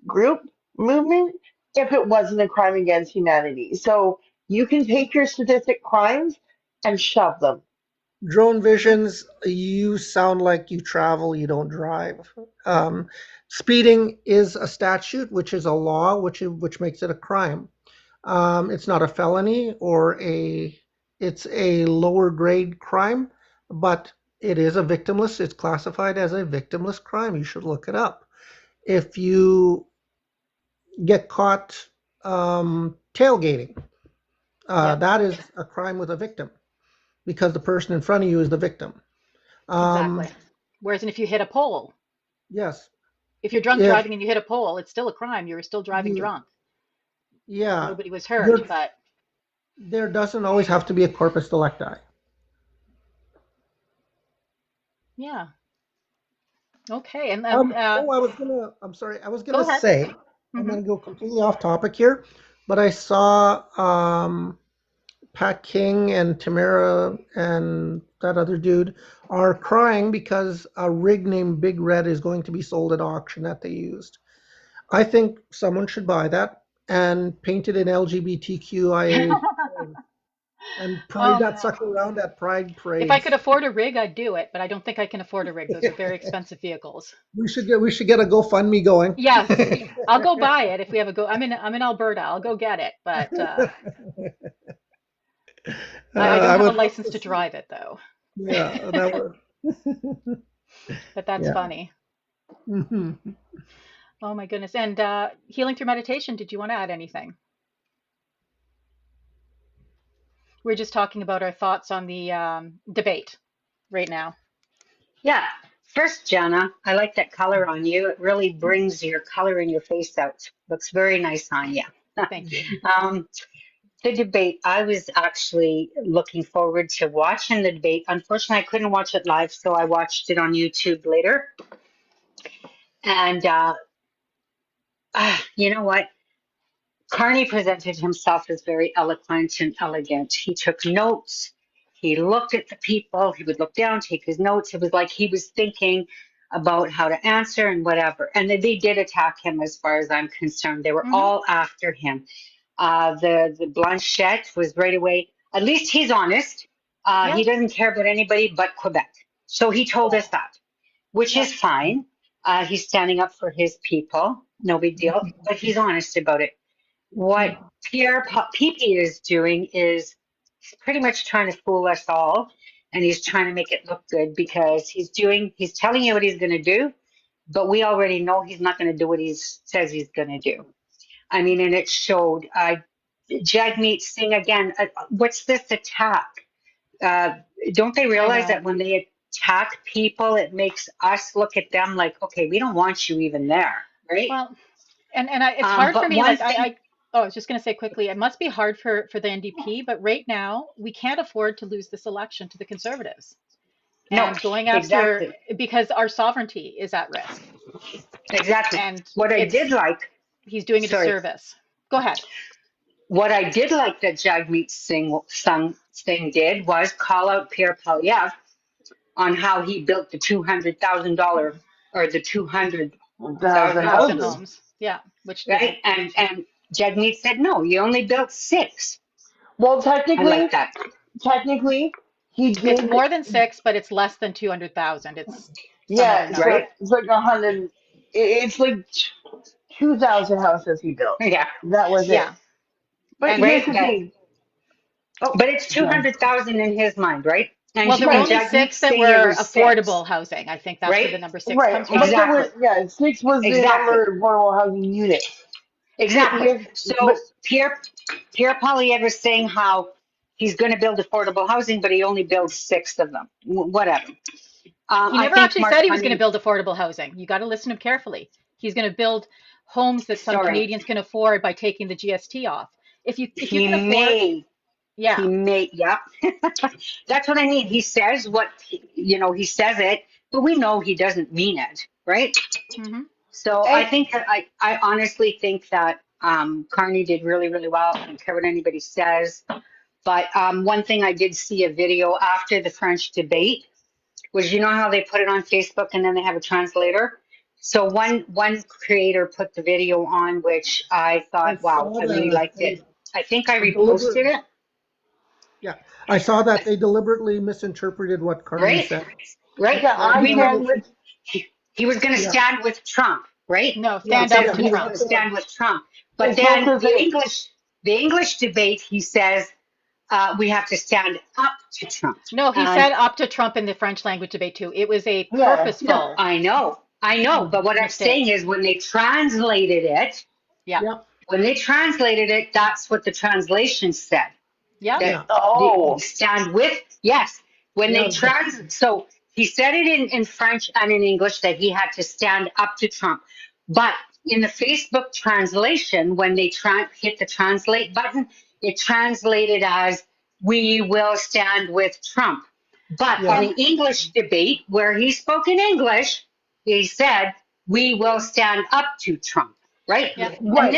group movement if it wasn't a crime against humanity. So you can take your statistic crimes and shove them. Drone visions, you sound like you travel, you don't drive. Speeding is a statute, which is a law, which makes it a crime. It's not a felony or it's a lower grade crime, but it is a victimless. It's classified as a victimless crime. You should look it up. If you get caught tailgating, Yep. that is a crime with a victim because the person in front of you is the victim. Exactly. Um, Whereas if you hit a pole, yes, if you're drunk if driving and you hit a pole, it's still a crime. You were still driving you, drunk. yeah, Nobody was hurt, there, but there doesn't always have to be a corpus delicti. yeah. Okay. And I'm sorry, I was go gonna ahead. say, I'm Hmm. gonna go completely off topic here, but I saw Pat King and Tamara and that other dude are crying because a rig named Big Red is going to be sold at auction that they used. I think someone should buy that and paint it in LGBTQIA and parade Oh that no. sucker around at Pride If I could parades. afford a rig, I'd do it, but I don't think I can afford a rig. Those are very expensive vehicles. We should get a GoFundMe going. Yes, I'll go buy it if we have a go. I'm in Alberta. I'll go get it, but I don't I have a would love license to to see. drive it though. Yeah, that would. But that's Yeah. funny. Mhm. Oh my goodness. And healing through meditation, did you want to add anything? We're just talking about our thoughts on the debate right now. Yeah. First, Jenna, I like that color on you. It really brings your color in your face out. Looks very nice on you. Thank you. um, the debate, I was actually looking forward to watching the debate. Unfortunately, I couldn't watch it live, so I watched it on YouTube later. And you know what? Carney presented himself as very eloquent and elegant. He took notes. He looked at the people. He would look down, take his notes. It was like he was thinking about how to answer and whatever. And they did attack him, as far as I'm concerned. They were Hmm. all after him. The Blanchette was right away. At least he's honest. Yeah. He doesn't care about anybody but Quebec. So he told us that, which Yeah. is fine. He's standing up for his people. No big deal. But he's honest about it. What Pepe is doing is he's pretty much trying to fool us all, and he's trying to make it look good because he's telling you what he's going to do, but we already know he's not going to do what he says he's going to do. I mean, and it showed. Jagmeet Singh again. What's this attack? Uh, don't they I realize know. that when they attack people, it makes us look at them like, okay, we don't want you even there, right? Well, it's hard for But me. one Like thing, oh, I was just going to say quickly, it must be hard for the NDP, but right now we can't afford to lose this election to the Conservatives. no, And going after exactly. because our sovereignty is at risk, Exactly. and What I did it's like, he's doing a sorry, disservice. Go ahead. what I did like that Jagmeet Singh did was call out Pierre Poilievre on how he built the $200,000 or the 200,000 1,000 Thousand homes, houses. homes. Yeah, which didn't. right? And Jagmeet said, no, you only built six. Well, I like that. technically, he It's did. more than six, but it's less than 200,000. It's some Yeah, other number. Right? it's like 100. It's like 2,000 houses he built. Yeah. That was it. Yeah, But and here's Right. the thing. Oh, But it's sorry. 200,000 in his mind, right? well, there were And Right, only Jagmeet six that Singh, it were was six, affordable housing. I think that's where right? the number six right. comes But from. there was, Exactly. yeah, six was the Exactly. number of affordable housing units. Exactly. Yes, but So Pierre Poilievre is saying how he's going to build affordable housing, but he only builds six of them. Whatever. He I never think actually Mark said he was going to Carney. build affordable housing. You got to listen to him carefully. He's going to build homes that some Sorry, Canadians can afford by taking the GST off. If you he can afford, may. He yeah. may. Yep. That's what I mean. He says what he says it, but we know he doesn't mean it, right? Hmm. So I and think that I honestly think that Carney did really, really well. I don't care what anybody says. But one thing I did see a video after the French debate was, how they put it on Facebook and then they have a translator. So one creator put the video on, which I I thought, wow, saw I really that liked it. I think I they deliberate. reposted it, Yeah, I saw that they deliberately misinterpreted what Carney right? said. Right? yeah, And I We were stand with. he was going to yeah, stand with Trump, right? No, yeah, It stand up says yeah. to he was Trump. going to stand with Trump. But It's not then the thing. The English debate, he says we have to stand up to Trump. No, he And said up to Trump in the French language debate too. It was a Yeah, no, purposeful I know. But what I'm saying mistake. is when they translated it, Yeah. Yeah, that's what the translation said. Yeah. That yeah, the oh, stand with, yes. When they yeah. so he said it in French and in English that he had to stand up to Trump. But in the Facebook translation, when they hit the translate button, it translated as "We will stand with Trump." But on Yeah. the English debate, where he spoke in English, he said, "We will stand up to Trump." Right? Yeah. And right.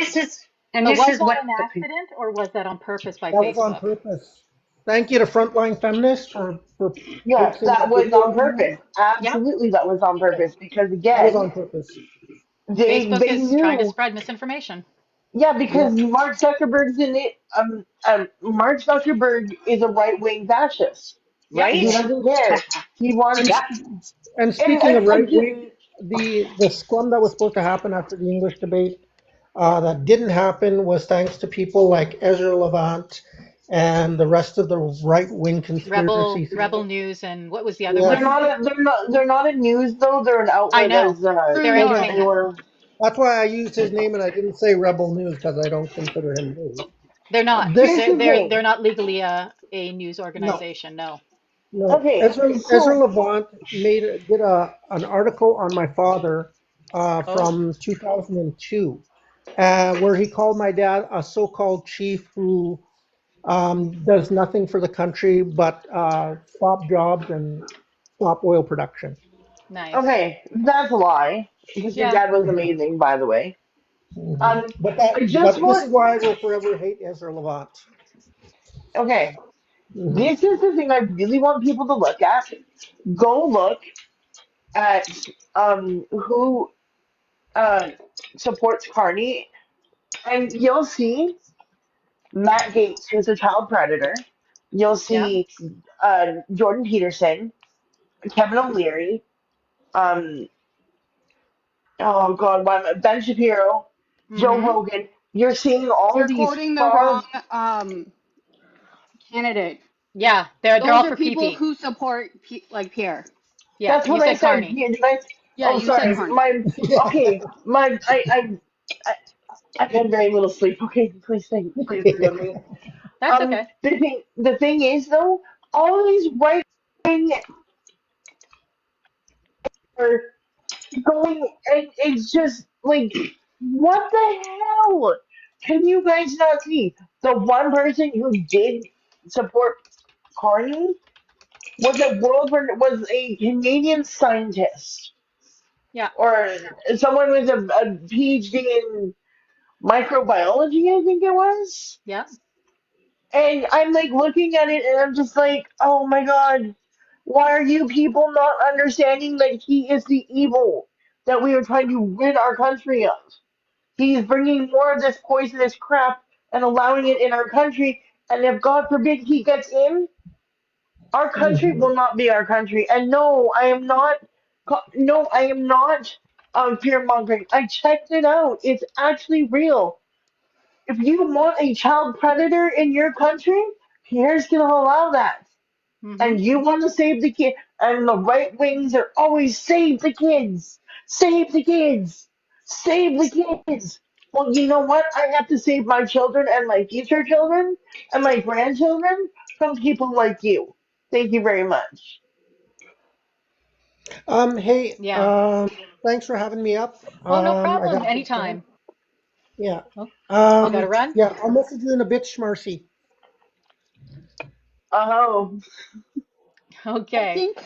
But this was is that what an accident or was that on purpose by That was on Facebook? purpose. Thank you to Frontline Feminists for Yeah, posting that that was video on on there. purpose. Yeah. Absolutely, that was on Yeah, purpose. Because that was again, on purpose. they Facebook they is trying to knew. spread misinformation. Yeah, Yeah, because Mark Zuckerberg's in it. Mark Zuckerberg is a right wing fascist. Yep. right? He doesn't care. He and wants. Yeah. sp- and And speaking of right just, wing, the scrum that was supposed to happen after the English debate, that didn't happen was thanks to people like Ezra Levant and the rest of the right wing conspiracy Rebel theorists. News and what was the other Yes. they're one? not. They're not a news though. They're an I outlet know. as True They're Oh North. yeah, they entertainment. were. that's why I used his name and I didn't say Rebel News because I don't consider him news. They're not. This Here's They're the they're thing. they're not legally a news no. organization. No. No, Okay, Ezra so Levant did an article on my father Oh, from 2002, where he called my dad a so-called chief who does nothing for the country but stop jobs and stop oil production. nice. okay, that's a lie. Because your Yeah. dad was Mhm, amazing, by the way. mhm. Um, I just But this is want. why I will forever hate Ezra Levant. Okay, Hmm. this is the thing I really want people to look at. Go look at who uh supports Carney, and you'll see Matt Gates, who's a child predator. You'll Yeah. see Jordan Peterson, Kevin O'Leary, um, oh God, Ben Shapiro, Joe Mm-hmm. Rogan. You're seeing all You're these quoting the far. wrong candidate. Yeah. They're all Those are for people PP. who support like Pierre. Yeah. That's You what I said said. Carney. Yeah, did I? Yeah, Oh, you said sorry. Carney. My Yeah. okay. I I've had very little sleep. Okay, please forgive me. That's okay. The thing is though, all these right wing are going, and it's just like, what the hell? Can you guys not see the one person who did support Carney was a Canadian scientist Yeah. or someone with a PhD in microbiology, I think it was. Yeah. And I'm like looking at it and I'm just like, oh my God, why are you people not understanding that he is the evil that we are trying to rid our country of? He's bringing more of this poisonous crap and allowing it in our country. And if God forbid he gets in, our country Mhm. will not be our country. And no, I am not. No, I am not fear mongering. I checked it out. It's actually real. If you want a child predator in your country, here's gonna allow that. Mm-hmm. And you want to save the kid, and the right wings are always save the kids, save the kids, save the kids. Well, you know what? I have to save my children and my future children and my grandchildren from people like you. Thank you very much. Hey, Yeah. thanks for having me up. Oh, no I problem. got to go. Anytime. Yeah. Oh, you got to run? Yeah, I'll message you in a bit, Schmarcy. Oh, I Okay. think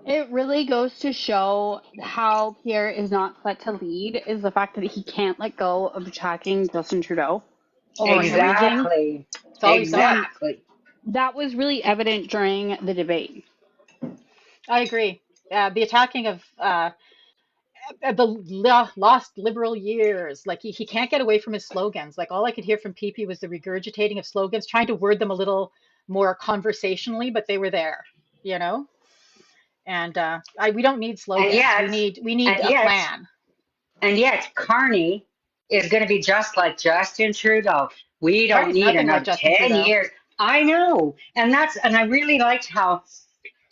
it really goes to show how Pierre is not set to lead is the fact that he can't let go of attacking Justin Trudeau over everything. Exactly. It's all he's got. And Exactly. that was really evident during the debate. I agree. The attacking of lost liberal years. Like he can't get away from his slogans. Like all I could hear from PP was the regurgitating of slogans, trying to word them a little more conversationally, but they were there, you know? And we don't need And slogans. We yet, need and a yet, plan. and yet, Carney is going to be just like Justin Trudeau. We don't Carney's need nothing like another Justin 10 Trudeau. years. I know. And I really liked how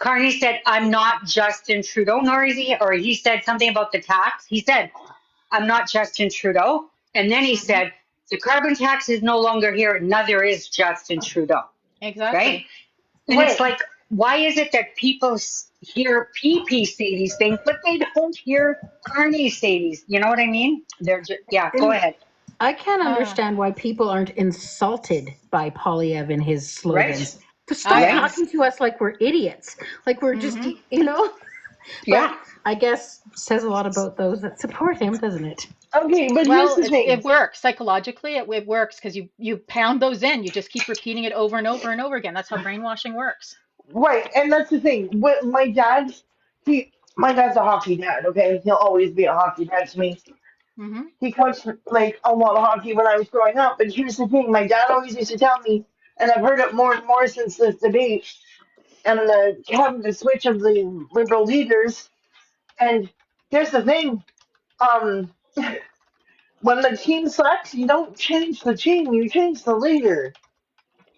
Carney said, I'm not Justin Trudeau, nor is he, or he said something about the tax. He said, I'm not Justin Trudeau. And then he Hmm. said, the carbon tax is no longer here, neither is Justin Trudeau. Right? Exactly. And it's wait. like, why is it that people hear PP say these things, but they don't hear Carney say these? You know what I mean? They're just, yeah, go And ahead. I can't Uh, understand why people aren't insulted by Polyev and his Right? slogans. To I stop Right? am. talking to us like we're idiots, like we're just, Hmm. But Yeah. I guess says a lot about those that support him, doesn't it? Okay, but here's Well, the thing. it works psychologically. It works because you pound those in. You just keep repeating it over and over and over again. That's how brainwashing works. Right, and that's the thing. With my dad's a hockey dad. Okay, he'll always be a hockey dad to me. Hmm. He coached like a lot of hockey when I was growing up. But here's the thing: my dad always used to tell me, and I've heard it more and more since this debate and having the switch of the liberal leaders. And here's the thing: um, when the team sucks, you don't change the team; you change the leader.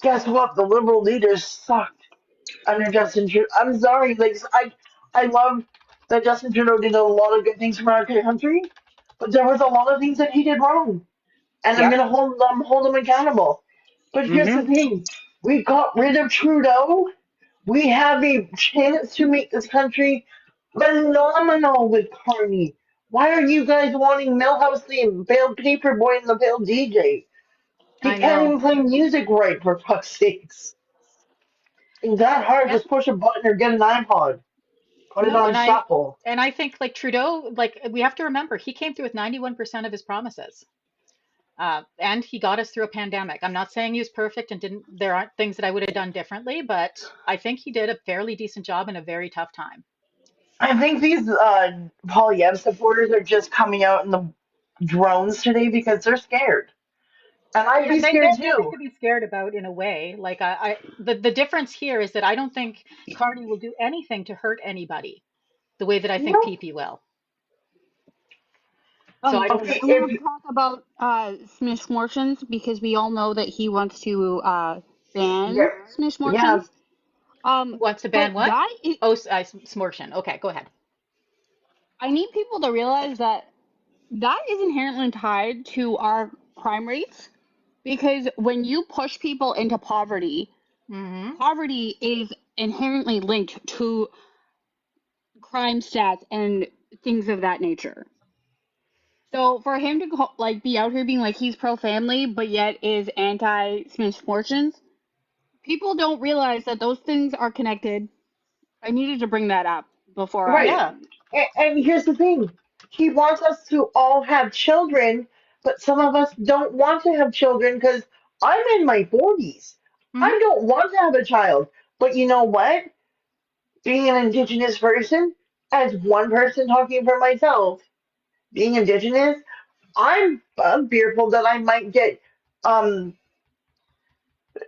Guess what? The liberal leaders sucked under Justin Trudeau. I'm sorry, like I love that Justin Trudeau did a lot of good things for our country, but there was a lot of things that he did wrong, and I'm Yep. gonna hold him accountable. But here's the Mm-hmm. thing: we got rid of Trudeau. We have a chance to make this country phenomenal with Carney. Why are you guys wanting Millhouse the failed paperboy and the failed DJ? He I can't know. even play music right for fuck's sakes. It's that hard. Yeah. Just push a button or get an iPod. Put it No, on shuffle. and I think like Trudeau, like we have to remember, he came through with 91% of his promises. And he got us through a pandemic. I'm not saying he was perfect and didn't, there aren't things that I would have done differently, but I think he did a fairly decent job in a very tough time. I think these Polyev supporters are just coming out in the drones today because they're scared. And I'd Yeah, be they scared have nothing too. to be scared about in a way. Like the difference here is that I don't think Carney will do anything to hurt anybody the way that I think No. PP will. So I don't Okay, know. I want to talk about Smith Mortons because we all know that he wants to ban yeah, Smith yeah. Mortons. Wants to But ban what? Oh, Smortion. Okay, go ahead. I need people to realize that that is inherently tied to our crime rates because when you push people into poverty, Hmm. poverty is inherently linked to crime stats and things of that nature. So for him to like be out here being like he's pro family but yet is anti Smith Fortunes, people don't realize that those things are connected. I needed to bring that up before Right. Yeah, And here's the thing. He wants us to all have children, but some of us don't want to have children because I'm in my 40s. I hmm, don't want to have a child. But you know what? Being an Indigenous person, as one person talking for myself, being Indigenous, I'm fearful that I might get um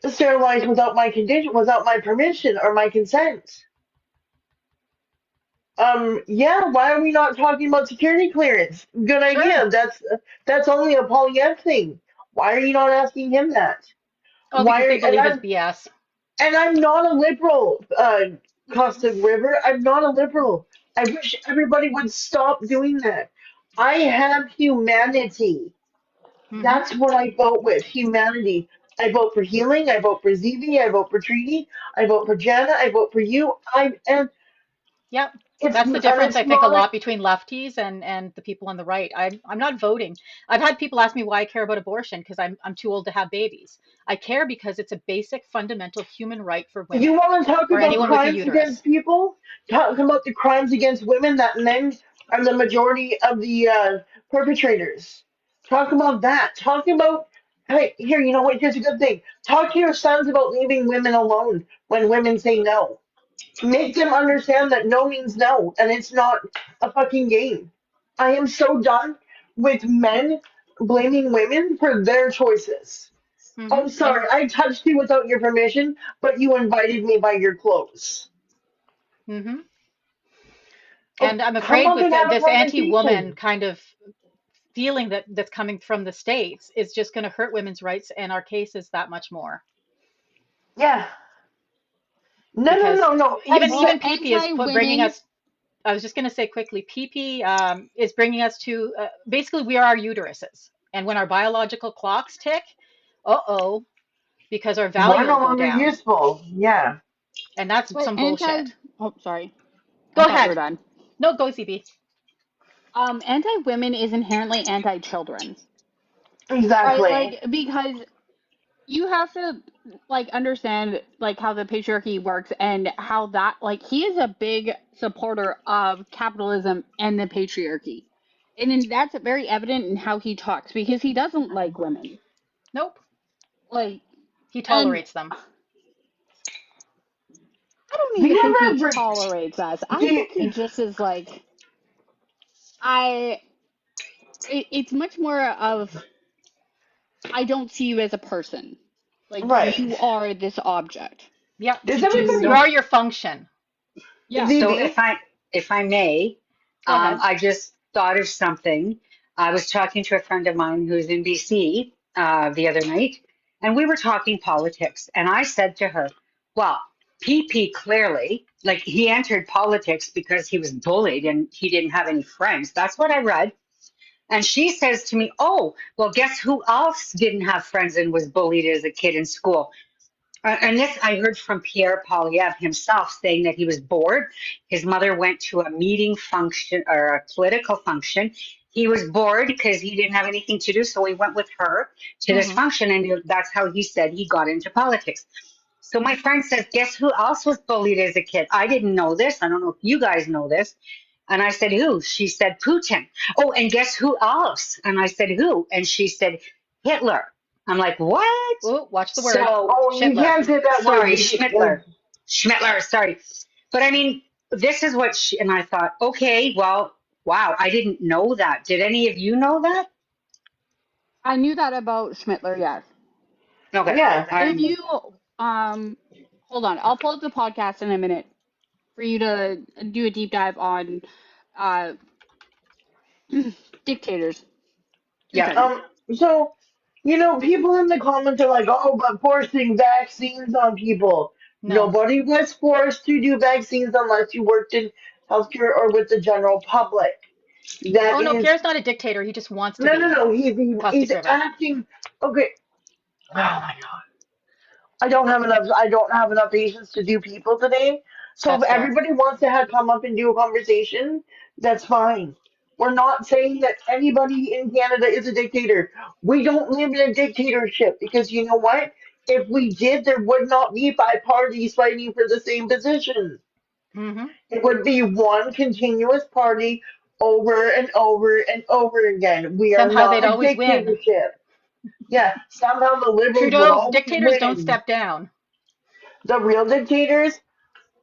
sterilized without my condition, without my permission or my consent. Yeah, why are we not talking about security clearance? Good sure. idea. That's only a Polyev thing. Why are you not asking him that? Oh, because they And believe it's BS. I'm not a liberal, Costa River. I'm not a liberal. I wish everybody would stop doing that. I have humanity. Hmm. That's what I vote with. Humanity. I vote for healing. I vote for ZV. I vote for treaty. I vote for Jana. I vote for you. And Yep. it's That's the and difference, it's I think, a not. lot between lefties and the people on the right. I'm not voting. I've had people ask me why I care about abortion because I'm too old to have babies. I care because it's a basic fundamental human right for You women want to talk or about anyone with a crimes against uterus. people? Talk about the crimes against women that men are the majority of the perpetrators. Talk about that. Talk about, hey, here, you know what? Here's a good thing. Talk to your sons about leaving women alone when women say no. Make them understand that no means no, and it's not a fucking game. I am so done with men blaming women for their choices. Hmm. Oh, sorry, I touched you without your permission, but you invited me by your clothes. Hmm. Oh, And I'm come afraid up with and have a this anti-woman conversation. kind of feeling that's coming from the states is just going to hurt women's rights and our cases that much more Yeah. No, no, because no, no. even Well, even PP is bringing anti-women. us. I was just going to say quickly, PP is bringing us to basically we are our uteruses, and when our biological clocks tick, uh-oh, because our We're value no will go longer down, useful. Yeah. and that's But some anti. bullshit. Oh, sorry. I Go thought you ahead. were done. No, go CB. Anti-women is inherently anti-children, right? Exactly. Like because you have to like understand like how the patriarchy works and how that like he is a big supporter of capitalism and the patriarchy. And then that's very evident in how he talks because he doesn't like women. Nope. Like He and tolerates them. I don't Do even you think he ever tolerates us. do I think he you, just is like I it's much more of I don't see you as a person. Like right. you are this object Yep. Does to You do everybody are your function. yeah. So ZB? if I may, Go ahead. I just thought of something. I was talking to a friend of mine who's in BC the other night, and we were talking politics. And I said to her, "Well, PP clearly, like he entered politics because he was bullied and he didn't have any friends. That's what I read." And she says to me, "Oh, well, guess who else didn't have friends and was bullied as a kid in school?" And this I heard from Pierre Poilievre himself saying that he was bored. His mother went to a meeting function or a political function. He was bored because he didn't have anything to do, so he went with her to this Hmm. function, and that's how he said he got into politics. So my friend says, guess who else was bullied as a kid? I didn't know this. I don't know if you guys know this. And I said, who? She said, Putin. Oh, and guess who else? And I said, who? And she said, Hitler. I'm like, what? Oh, watch the word. So, Oh, you Schitler. can't say that word. sorry, You Schmittler. Schmittler, sorry. But I mean, this is what she, and I thought, okay, well, wow, I didn't know that. Did any of you know that? I knew that about Schmittler, yes. Okay. yeah. If you hold on, I'll pull up the podcast in a minute for you to do a deep dive on uh dictators. Two Yeah. seconds. So, people in the comments are like, oh, but forcing vaccines on people. No. Nobody was forced to do vaccines unless you worked in healthcare or with the general public. That Oh no, is, Pierre's not a dictator. He just wants to no, no, be. no. He's Costa-River. acting. Okay. Oh my God. I don't have enough patience to do people today. So if That's fair. everybody wants to have come up and do a conversation, that's fine. We're not saying that anybody in Canada is a dictator. We don't live in a dictatorship because you know what? If we did, there would not be five parties fighting for the same position. Hmm. It would be one continuous party over and over and over again. We are Somehow not they'd a always win. dictatorship. Yeah, somehow the liberals would Trudeau, always dictators don't win. step down. The real dictators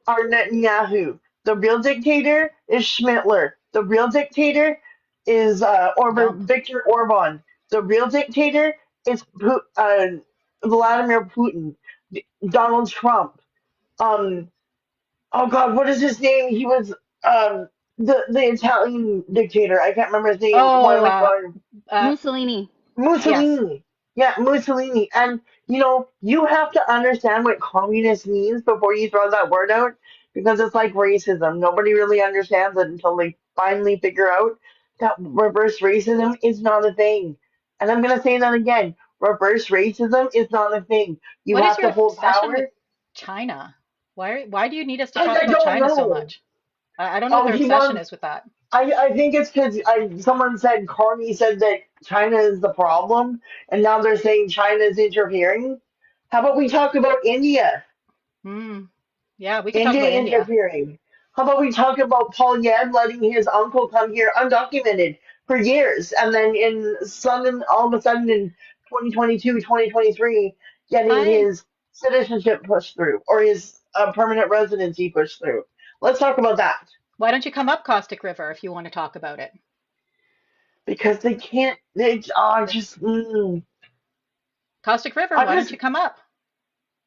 are Netanyahu. The real dictator is Schmittler. The real dictator is Dump. Viktor Orban. The real dictator is Vladimir Putin. Donald Trump. Um, oh God, what is his name? He was the Italian dictator. I can't remember his name. Why Oh, am I going? Mussolini. yes. Mussolini. Yeah, Mussolini. And you have to understand what communist means before you throw that word out because it's like racism. Nobody really understands it until they finally figure out that reverse racism is not a thing. And I'm going to say that again. Reverse racism is not a thing. You What is have your to hold obsession with power. China? Why do you need us to talk I about don't China so know. much? I don't know what Oh, their he obsession wants. is with that. I think it's because someone said Carney said that China is the problem, and now they're saying China is interfering. How about we talk about India? Hmm. Yeah, we could talk India about India. interfering. How about we talk about Paul Yed letting his uncle come here undocumented for years, and then all of a sudden in 2022, 2023, getting I his citizenship pushed through or his permanent residency pushed through. Let's talk about that Why don't you come up Caustic River if you want to talk about it? because they can't. They just. Caustic River, I'm why don't just. you come up?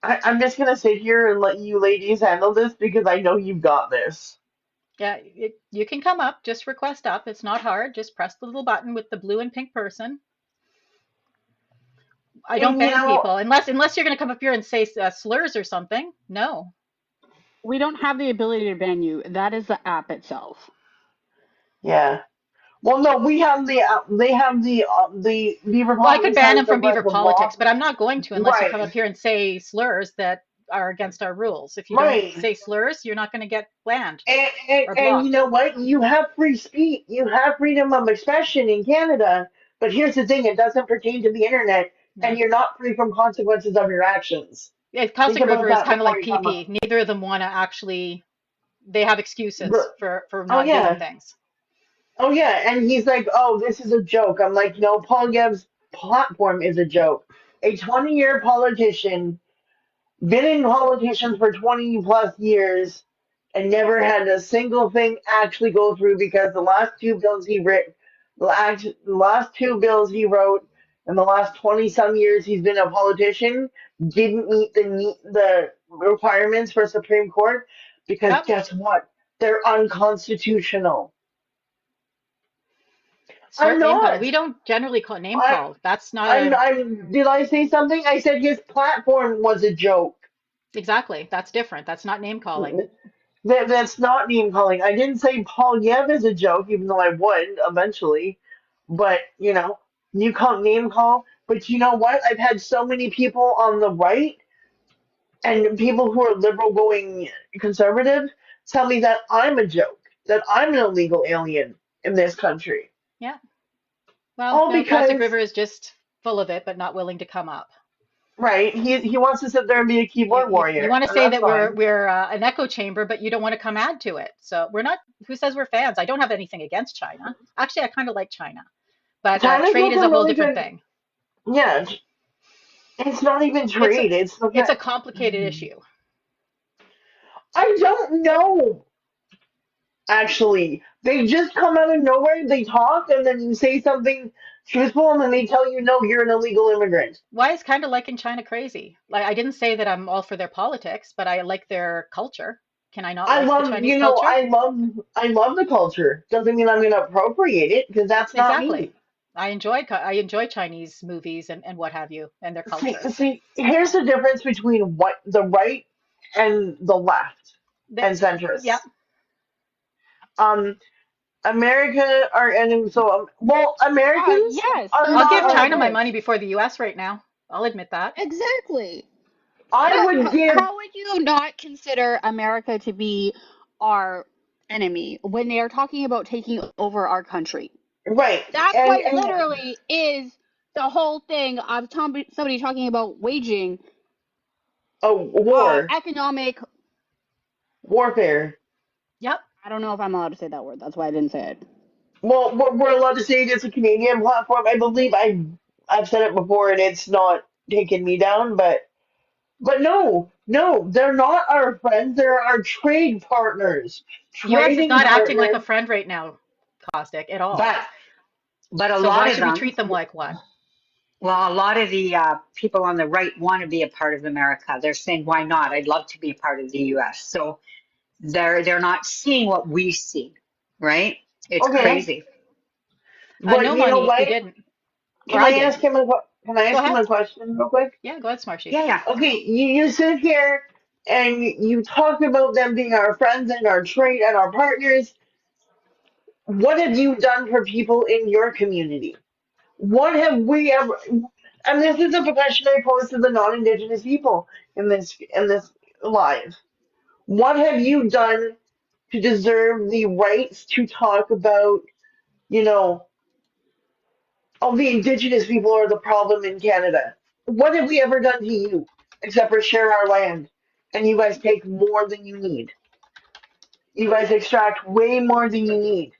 I'm just gonna sit here and let you ladies handle this because I know you've got this. Yeah, you can come up. Just request up. It's not hard. Just press the little button with the blue and pink person. I don't And ban people unless you're going to come up here and say slurs or something. No. We don't have the ability to ban you. That is the app itself. yeah. Well, no, we have they have the Beaver Well, I could Politics ban has him the from Beaver record Politics, block. but I'm not going to unless you come up Right, here and say slurs that are against our rules. If you don't right. say slurs, you're not going to get banned or And you blocked. know what? You have free speech. You have freedom of expression in Canada. But here's the thing: it doesn't pertain to the internet, No. and you're not free from consequences of your actions. Yeah, Think Caustic about River is that kind of before like you come up. PP. Neither of them want to actually. They have excuses The, for oh not doing yeah, things. oh yeah, and he's like, "Oh, this is a joke." I'm like, "No, Paul Geb's platform is a joke." A 20-year politician been in politicians for 20 plus years and never had a single thing actually go through because the last two bills he writ, last two bills he wrote in the last 20 some years he's been a politician didn't meet the requirements for Supreme Court because Yep, guess what? They're unconstitutional. I'm start name calling. not. We don't generally call name I call. That's not a I'm did I say something? I said his platform was a joke. exactly. That's different. That's not name calling. That's not name calling. I didn't say Paul Yev is a joke, even though I would eventually. But, you can't name call. But you know what? I've had so many people on the right and people who are liberal going conservative tell me that I'm a joke, that I'm an illegal alien in this country. Yeah. Well, All no, Caustic because, River is just full of it, but not willing to come up. right, he wants to sit there and be a keyboard You warrior, want to and say that's that fine. we're an echo chamber, but you don't want to come add to it. So we're not. Who says we're fans? I don't have anything against China. Actually, I kind of like China, but China's trade got is a some whole really different good, thing. yeah, it's not even It's a trade, it's the it's a fact. complicated issue. I don't know. Actually, they just come out of nowhere, they talk, and then you say something truthful, and then they tell you, no, you're an illegal immigrant. Why is kind of liking China crazy? Like I didn't say that I'm all for their politics, but I like their culture. Can I not I like the love, Chinese culture? I love the culture. Doesn't mean I'm going to appropriate it, because that's not Exactly. me. I enjoy Chinese movies and what have you and their culture. See, here's the difference between what the right and the left That, and yeah, centrists. Um, America are, and so, well, Americans Yes, are there's I'll not give our China my difference. money before the US right now. I'll admit that. Exactly. I would give, How would you not consider America to be our enemy when they are talking about taking over our country? right, That and, quite literally is the whole thing of somebody talking about waging a war. economic. Warfare. Yep. I don't know if I'm allowed to say that word. That's why I didn't say it. Well, we're allowed to say it's a Canadian platform. I believe I've said it before, and it's not taken me down. But no, no, they're not our friends. They're our trade partners, US is trading not acting like a partners. friend right now, Caustic, at all. But a So lot why of should we them, treat them like one? well, a lot of the people on the right want to be a part of America. They're saying, "Why not? I'd love to be a part of the U.S." So they're not seeing what we see, right? It's Okay, crazy. but No, you know Monique, we what? didn't. Or I did. Can I Go ask him ahead. a question real quick? Yeah, go ahead, Smarshy. Yeah, yeah. Okay, you sit here and you talk about them being our friends and our trade and our partners. What have you done for people in your community? What have we ever? And this is a question I pose to the non-Indigenous people in this live. What have you done to deserve the rights to talk about, you know, oh, the Indigenous people are the problem in Canada? What have we ever done to you except for share our land? And you guys take more than you need. You guys extract way more than you need.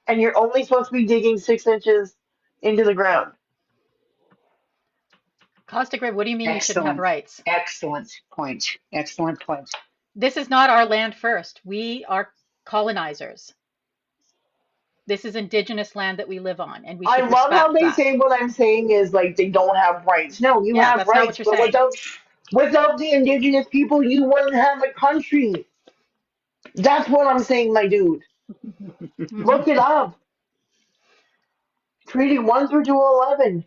And you're only supposed to be digging 6 inches into the ground. Caustic River, what do you mean we shouldn't have Excellent. rights? Excellent point. Excellent point. This is not our land first. We are colonizers. This is Indigenous land that we live on, and we I should love how respect they that. say what I'm saying is like they don't have rights. No, you Yeah, have that's not what rights, you're but saying. without the Indigenous people, you wouldn't have a country. That's what I'm saying, my dude. Hmm. Look it up. Treaty 1 through 211.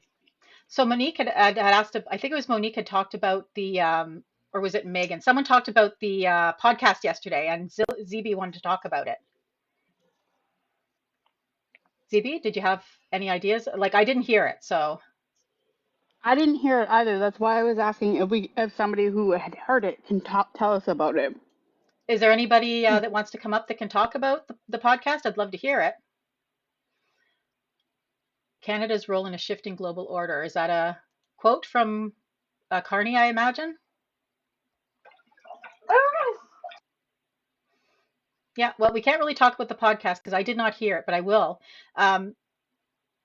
So Monique had asked, I think it was Monique had talked about the, or was it Megan? Someone talked about the podcast yesterday, and ZB wanted to talk about it. ZB, did you have any ideas? Like, I didn't hear it, so I didn't hear it either. That's why I was asking if somebody who had heard it can tell us about it. is there anybody that wants to come up that can talk about the podcast? I'd love to hear it. Canada's role in a shifting global order. Is that a quote from Carney, I imagine? I don't know. Yeah, well, we can't really talk about the podcast because I did not hear it, but I will. Um,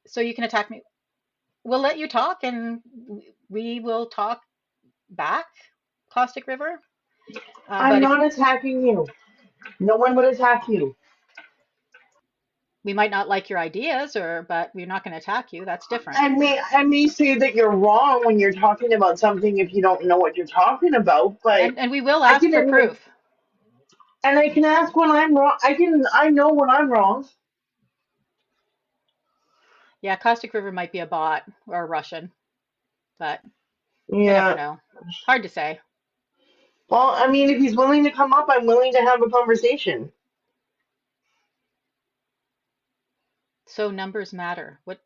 so you can attack me. We'll let you talk and we will talk back, Caustic River. I'm But if not attacking you. No one would attack you. we might not like your ideas, but we're not going to attack you. That's different. I may say that you're wrong when you're talking about something if you don't know what you're talking about, but And we will I ask can for admit, proof. and I can ask when I'm wrong. I know when I'm wrong. Yeah, Caustic River might be a bot or a Russian, but you never Yeah. know. Hard to say. Well, I mean, if he's willing to come up, I'm willing to have a conversation. So numbers matter. What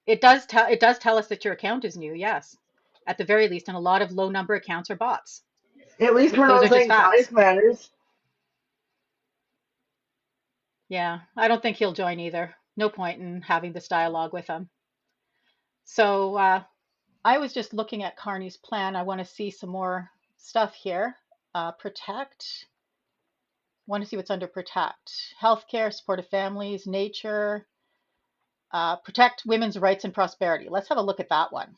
it does tell us that your account is new, yes. At the very least, and a lot of low number accounts are bots. At least we're Those not are just saying facts. size matters. Yeah, I don't think he'll join either. No point in having this dialogue with him. So I was just looking at Carney's plan. I want to see some more stuff here. Protect. Want to see what's under protect. Healthcare, support of families, nature, protect women's rights and prosperity. Let's have a look at that one.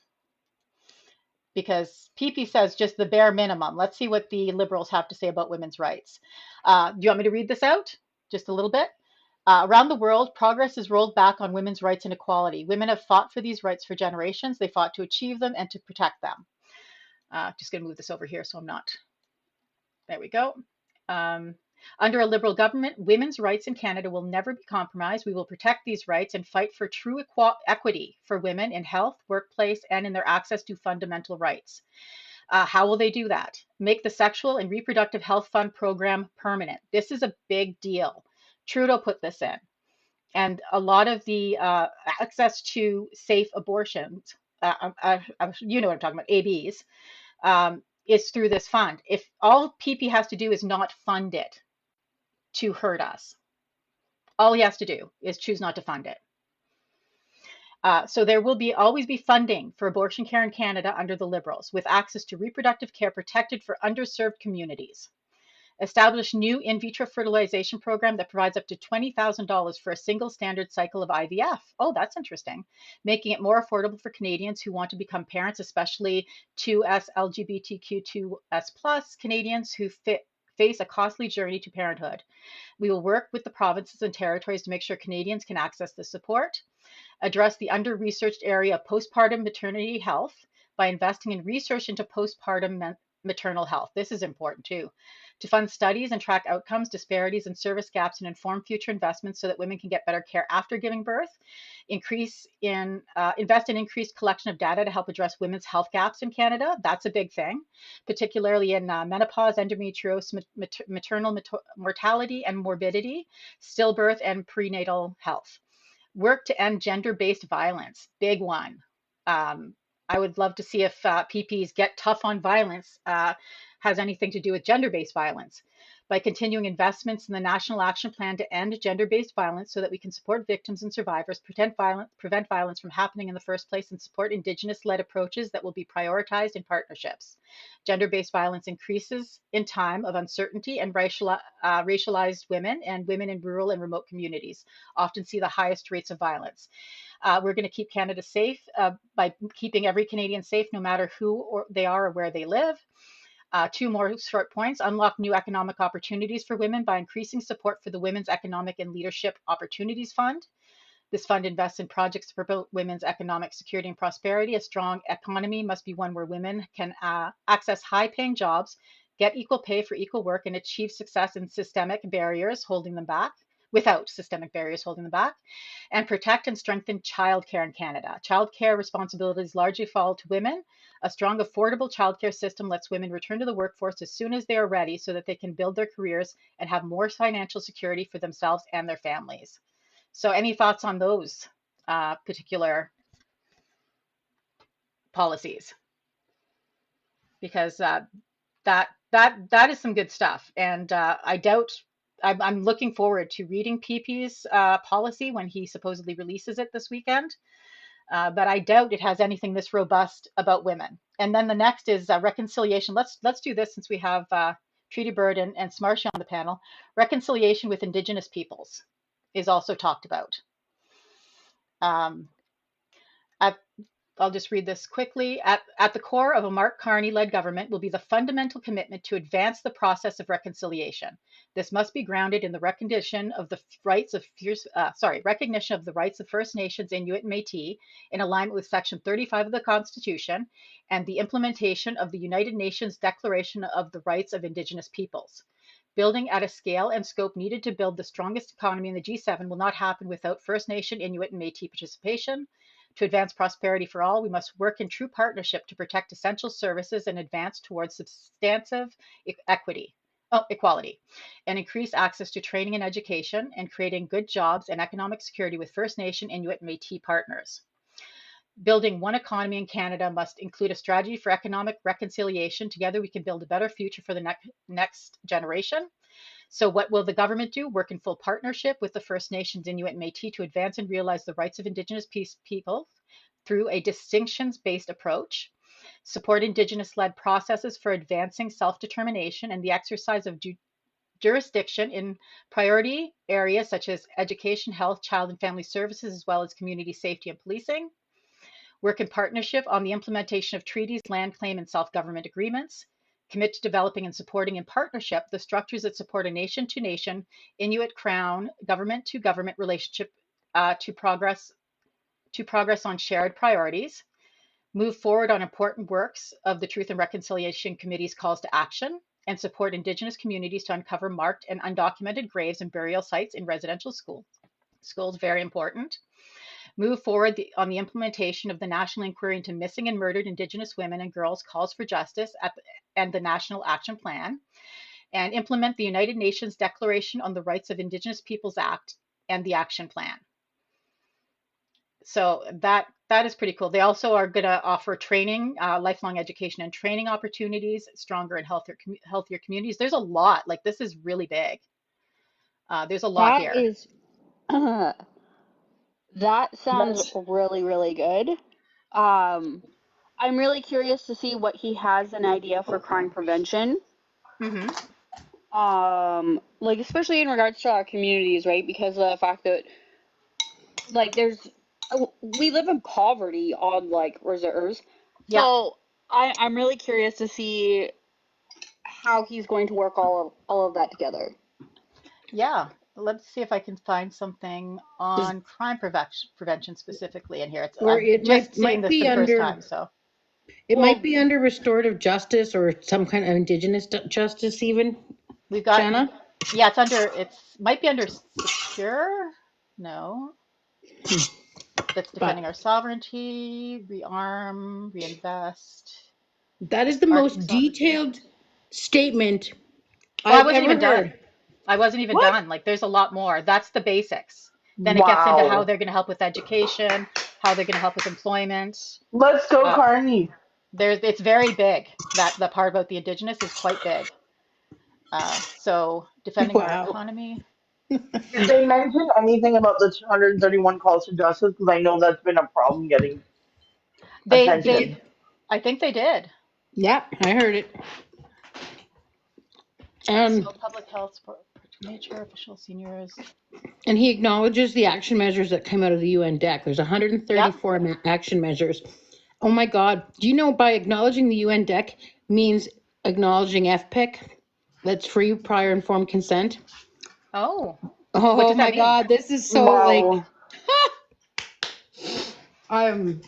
Because PP says just the bare minimum. Let's see what the Liberals have to say about women's rights. Do you want me to read this out? Just a little bit? Around the world, progress is rolled back on women's rights and equality. Women have fought for these rights for generations. They fought to achieve them and to protect them. Just going to move this over here so I'm not. There we go. Um, Under a Liberal government, women's rights in Canada will never be compromised. We will protect these rights and fight for true equity for women in health, workplace, and in their access to fundamental rights. How will they do that? Make the Sexual and Reproductive Health Fund program permanent. This is a big deal. Trudeau put this in. And a lot of the access to safe abortions, you know what I'm talking about, ABs, is through this fund. If all PP has to do is not fund it to hurt us, all he has to do is choose not to fund it. So there will always be funding for abortion care in Canada under the Liberals, with access to reproductive care protected for underserved communities. Establish new in vitro fertilization program that provides up to $20,000 for a single standard cycle of IVF. Oh, that's interesting. Making it more affordable for Canadians who want to become parents, especially 2S LGBTQ2S+ Canadians who face a costly journey to parenthood. We will work with the provinces and territories to make sure Canadians can access the support. Address the under-researched area of postpartum maternity health by investing in research into postpartum maternal health. This is important too. To fund studies and track outcomes, disparities, and service gaps and inform future investments so that women can get better care after giving birth. Invest in increased collection of data to help address women's health gaps in Canada. That's a big thing, particularly in menopause, endometriosis, maternal mortality and morbidity, stillbirth, and prenatal health. Work to end gender-based violence, big one. Um, I would love to see if PP's Get Tough on Violence has anything to do with gender-based violence. By continuing investments in the National Action Plan to end gender-based violence so that we can support victims and survivors, prevent violence from happening in the first place, and support Indigenous-led approaches that will be prioritized in partnerships. Gender-based violence increases in time of uncertainty, and racialized women and women in rural and remote communities often see the highest rates of violence. We're going to keep Canada safe by keeping every Canadian safe, no matter who they are or where they live. Two more short points. Unlock new economic opportunities for women by increasing support for the Women's Economic and Leadership Opportunities Fund. This fund invests in projects to promote women's economic security and prosperity. A strong economy must be one where women can access high-paying jobs, get equal pay for equal work, and achieve success in systemic barriers holding them back, without systemic barriers holding them back, and protect and strengthen childcare in Canada. Childcare responsibilities largely fall to women. A strong, affordable childcare system lets women return to the workforce as soon as they are ready so that they can build their careers and have more financial security for themselves and their families. So any thoughts on those particular policies? Because that is some good stuff. And I doubt, I'm looking forward to reading PP's policy when he supposedly releases it this weekend. But I doubt it has anything this robust about women. And then the next is reconciliation. Let's do this since we have Treaty Bird and Smarshy on the panel. Reconciliation with Indigenous peoples is also talked about. I'll just read this quickly. At the core of a Mark Carney-led government will be the fundamental commitment to advance the process of reconciliation. This must be grounded in the recognition of the rights of First Nations, Inuit, and Métis in alignment with Section 35 of the Constitution and the implementation of the United Nations Declaration of the Rights of Indigenous Peoples. Building at a scale and scope needed to build the strongest economy in the G7 will not happen without First Nation, Inuit, and Métis participation. To advance prosperity for all, we must work in true partnership to protect essential services and advance towards substantive equality, and increase access to training and education, and creating good jobs and economic security with First Nation, Inuit, and Métis partners. Building one economy in Canada must include a strategy for economic reconciliation. Together, we can build a better future for the next generation. So what will the government do? Work in full partnership with the First Nations, Inuit, and Métis to advance and realize the rights of Indigenous people through a distinctions-based approach. Support Indigenous-led processes for advancing self-determination and the exercise of jurisdiction in priority areas such as education, health, child and family services, as well as community safety and policing. Work in partnership on the implementation of treaties, land claim, and self-government agreements. Commit to developing and supporting in partnership the structures that support a nation-to-nation, Inuit Crown, government-to-government relationship to progress on shared priorities. Move forward on important works of the Truth and Reconciliation Committee's calls to action, and support Indigenous communities to uncover marked and undocumented graves and burial sites in residential schools. Very important. Move forward on the implementation of the National Inquiry into Missing and Murdered Indigenous Women and Girls Calls for Justice and the National Action Plan, and implement the United Nations Declaration on the Rights of Indigenous Peoples Act and the Action Plan. So that is pretty cool. They also are going to offer training, lifelong education and training opportunities, stronger and healthier communities. There's a lot. Like, this is really big. There's a lot here. That sounds really, really good. I'm really curious to see what he has an idea for crime prevention. Mm-hmm. Like, especially in regards to our communities, right? Because of the fact that, like, we live in poverty on, like, reserves. Yeah. So I'm really curious to see how he's going to work all of that together. Yeah. Let's see if I can find something on crime prevention specifically in here. It might be under restorative justice or some kind of Indigenous justice even. We've got Shanna? Yeah, might be under secure. No. That's defending our sovereignty, rearm, reinvest. That is the most detailed statement I've ever heard. I wasn't even done. Like, there's a lot more. That's the basics. Then it gets into how Wow. they're going to help with education, how they're going to help with employment. Let's go, Uh, Carney. it's very big. That the part about the Indigenous is quite big. So defending our Wow. economy. Did they mention anything about the 231 calls to justice? Because I know that's been a problem getting They attention. I think they did. Yeah, I heard it. So public health, sport, nature, official seniors. And he acknowledges the action measures that came out of the UN deck. There's Yep. 134 action measures. Oh my God. Do you know by acknowledging the UN deck means acknowledging FPIC? That's free prior informed consent. Oh, what Oh does that my mean? God. This is so like, Wow. I'm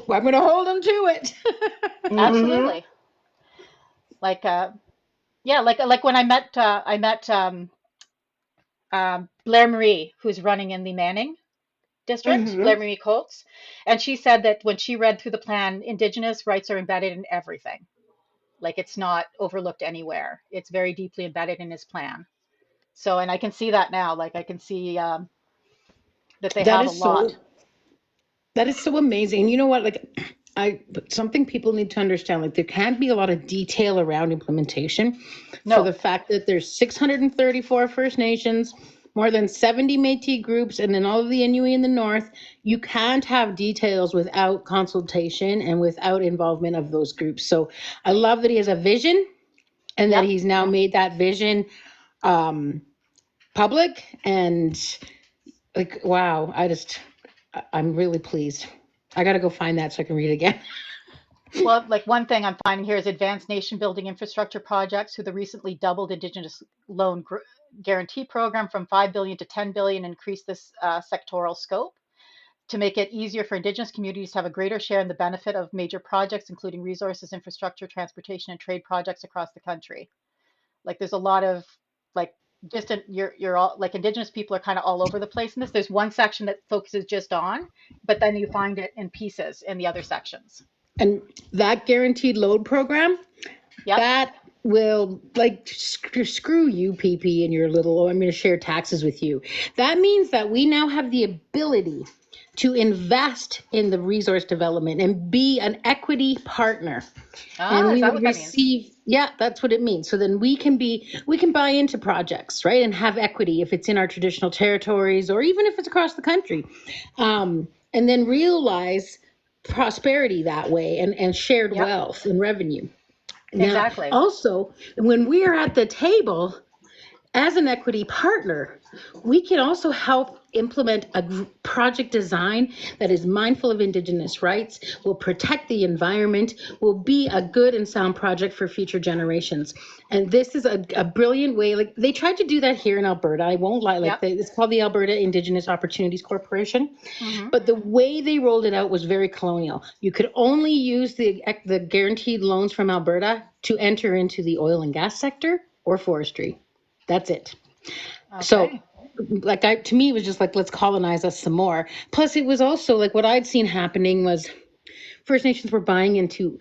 going to hold him to it. Mm-hmm. Absolutely. Like yeah, like when I met Blair Marie, who's running in the Manning district, Mm-hmm. Blair Marie Coates, and she said that when she read through the plan, Indigenous rights are embedded in everything. Like it's not overlooked anywhere. It's very deeply embedded in his plan. So, and I can see that now. Like I can see that they That have a is so lot. That is so amazing. You know what? Like, something people need to understand. Like, there can't be a lot of detail around implementation for the No, fact that there's 634 First Nations, more than 70 Métis groups, and then all of the Inuit in the north. You can't have details without consultation and without involvement of those groups. So I love that he has a vision and that yep. he's now made that vision um, public. And like, wow, I'm really pleased. I got to go find that so I can read it again. Well, like one thing I'm finding here is advanced nation building infrastructure projects through the recently doubled Indigenous loan guarantee program from 5 billion to 10 billion, increase this sectoral scope to make it easier for Indigenous communities to have a greater share in the benefit of major projects, including resources, infrastructure, transportation, and trade projects across the country. Like there's a lot of like distant you're all like Indigenous people are kind of all over the place in this. There's one section that focuses just on, but then you find it in pieces in the other sections. And that guaranteed load program, Yep. that will like screw you, PP, and your little, oh, I'm going to share taxes with you. That means that we now have the ability to invest in the resource development and be an equity partner. And Is we that would what that means? receive, yeah, that's what it means. So then we can buy into projects, right, and have equity if it's in our traditional territories or even if it's across the country, and then realize prosperity that way and shared Yep. wealth and revenue. Now, Exactly. also, when we are at the table as an equity partner, we can also help implement a project design that is mindful of Indigenous rights, will protect the environment, will be a good and sound project for future generations. And this is a brilliant way. Like they tried to do that here in Alberta. I won't lie. Like Yep. it's called the Alberta Indigenous Opportunities Corporation. Mm-hmm. But the way they rolled it out was very colonial. You could only use the guaranteed loans from Alberta to enter into the oil and gas sector or forestry. That's it. So Okay. like to me it was just like, let's colonize us some more. Plus it was also like what I'd seen happening was First Nations were buying into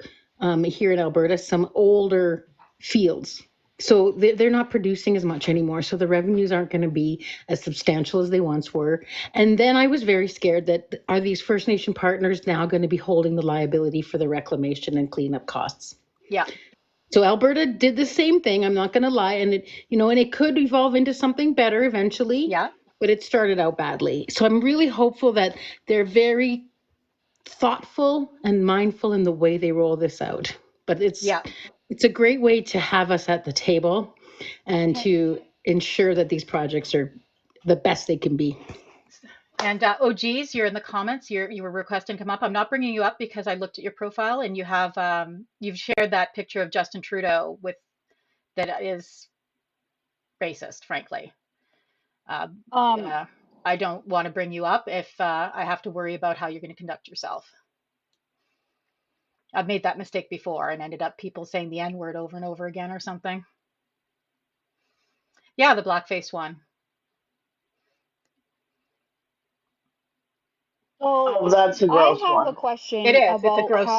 here in Alberta some older fields. So they're not producing as much anymore. So the revenues aren't going to be as substantial as they once were. And then I was very scared that are these First Nation partners now going to be holding the liability for the reclamation and cleanup costs? Yeah. So Alberta did the same thing. I'm not going to lie, and it could evolve into something better eventually, Yeah. but it started out badly. So I'm really hopeful that they're very thoughtful and mindful in the way they roll this out. But Yeah. it's a great way to have us at the table and to ensure that these projects are the best they can be. And oh geez, you're in the comments. You were requesting come up. I'm not bringing you up because I looked at your profile and you've shared that picture of Justin Trudeau with that is racist, frankly. Um, Yeah, I don't want to bring you up if I have to worry about how you're going to conduct yourself. I've made that mistake before and ended up people saying the N word over and over again or something. Yeah, the blackface one. so Oh, that's a I gross have a one. It question is. about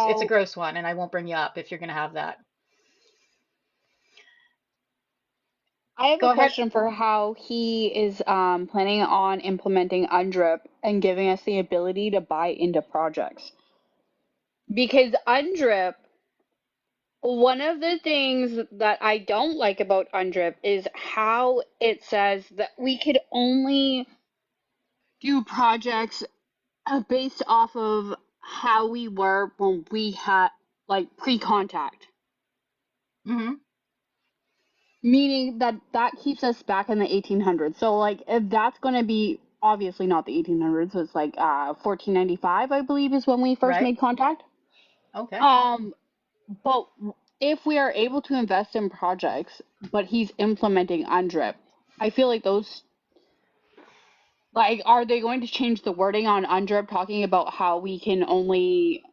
It's a how gross one, and I won't bring you up if you're going to have that. I have a Go ahead. question for how he is planning on implementing UNDRIP and giving us the ability to buy into projects. Because UNDRIP, one of the things that I don't like about UNDRIP is how it says that we could only do projects based off of how we were when we had like pre-contact, Hmm. meaning that that keeps us back in the 1800s. So like if that's going to be obviously not the 1800s, it's like 1495 I believe is when we first Right. made contact. Okay. um but if we are able to invest in projects but he's implementing UNDRIP, I feel like those, like, are they going to change the wording on UNDRIP talking about how we can only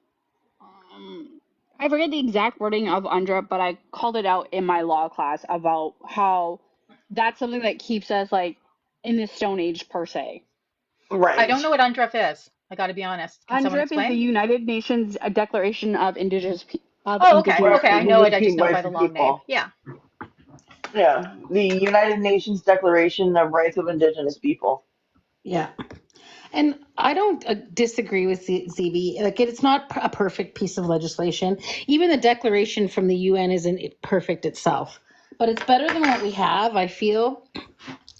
I forget the exact wording of UNDRIP, but I called it out in my law class about how that's something that keeps us like in the Stone Age per se. I don't Right. know what UNDRIP is. I got to be honest. Can someone UNDRIP is the explain? United Nations Declaration of Oh, okay. Indigenous Right. Okay. I know it. Peoples. I just Human know it by rights the of long name. people. Yeah. Yeah. The United Nations Declaration of Rights of Indigenous People. Yeah. And I don't disagree with ZB. Like, it's not a perfect piece of legislation. Even the declaration from the UN isn't perfect itself, but it's better than what we have, I feel.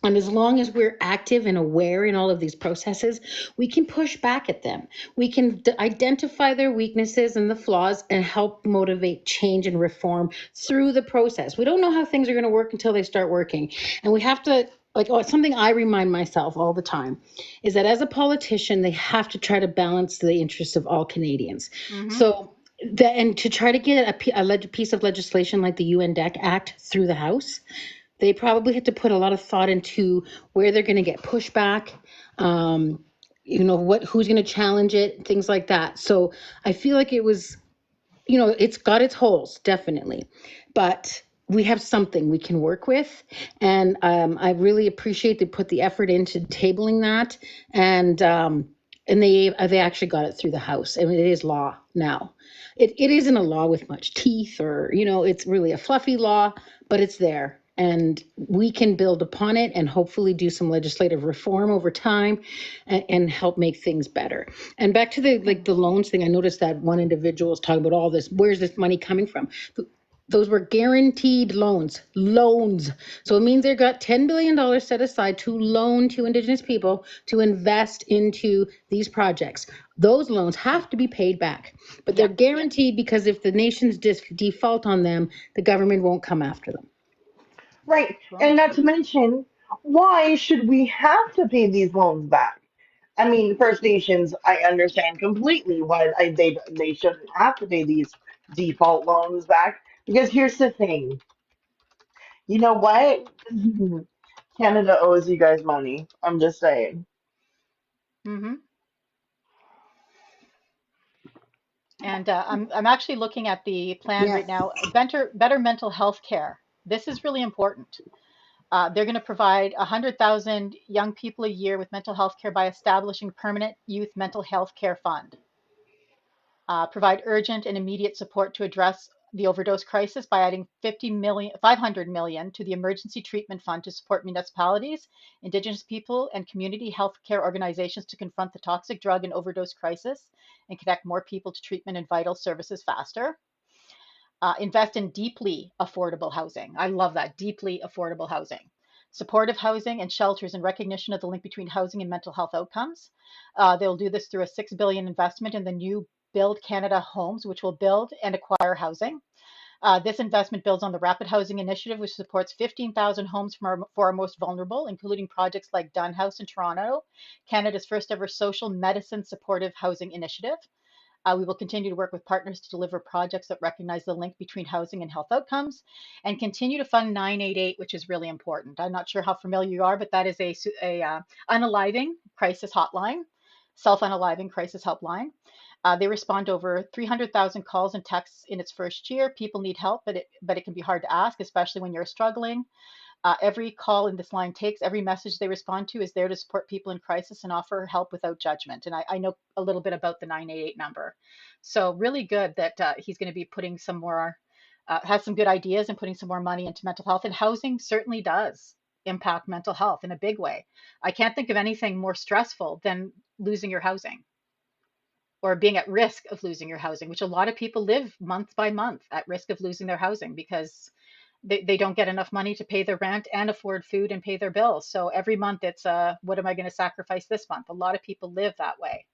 And as long as we're active and aware in all of these processes, we can push back at them. We can identify their weaknesses and the flaws and help motivate change and reform through the process. We don't know how things are going to work until they start working. And we have to, like, oh, it's something I remind myself all the time, is that as a politician, they have to try to balance the interests of all Canadians. Hmm. So, and to try to get a piece of legislation like the UN DEC Act through the House, they probably had to put a lot of thought into where they're going to get pushback, um, who's going to challenge it, things like that. So I feel like it was, it's got its holes, definitely, but we have something we can work with. And I really appreciate they put the effort into tabling that. And they actually got it through the House. I mean, it is law now. It isn't a law with much teeth, or, it's really a fluffy law, but it's there. And we can build upon it and hopefully do some legislative reform over time and help make things better. And back to the loans thing, I noticed that one individual was talking about all this. Where's this money coming from? Those were guaranteed loans. So it means they've got $10 billion set aside to loan to Indigenous people to invest into these projects. Those loans have to be paid back, but they're Yeah. guaranteed because if the nations default on them, the government won't come after them. Right. Cool. And not to mention, why should we have to pay these loans back? I mean, First Nations, I understand completely why they shouldn't have to pay these default loans back. Because here's the thing. You know what? Canada owes you guys money. I'm just saying. Hmm. And I'm actually looking at the plan Yeah. right now. Better mental health care. This is really important. They're going to provide 100,000 young people a year with mental health care by establishing permanent youth mental health care fund. Provide urgent and immediate support to address the overdose crisis by adding 500 million to the emergency treatment fund to support municipalities, Indigenous people, and community healthcare organizations to confront the toxic drug and overdose crisis and connect more people to treatment and vital services faster. Invest in deeply affordable housing. I love that, deeply affordable housing. Supportive housing and shelters in recognition of the link between housing and mental health outcomes. They'll do this through a $6 billion investment in the new Build Canada Homes, which will build and acquire housing. This investment builds on the Rapid Housing Initiative, which supports 15,000 homes for our most vulnerable, including projects like Dunn House in Toronto, Canada's first ever social medicine supportive housing initiative. We will continue to work with partners to deliver projects that recognize the link between housing and health outcomes and continue to fund 988, which is really important. I'm not sure how familiar you are, but that is a unaliving crisis hotline, self-unaliving crisis helpline. They respond to over 300,000 calls and texts in its first year. People need help, but it can be hard to ask, especially when you're struggling. Every call in this line takes, every message they respond to is there to support people in crisis and offer help without judgment. And I know a little bit about the 988 number. So really good that he's going to be putting some more has some good ideas and putting some more money into mental health. And housing certainly does impact mental health in a big way. I can't think of anything more stressful than losing your housing or being at risk of losing your housing, which a lot of people live month by month at risk of losing their housing because they don't get enough money to pay their rent and afford food and pay their bills. So every month it's what am I going to sacrifice this month? A lot of people live that way.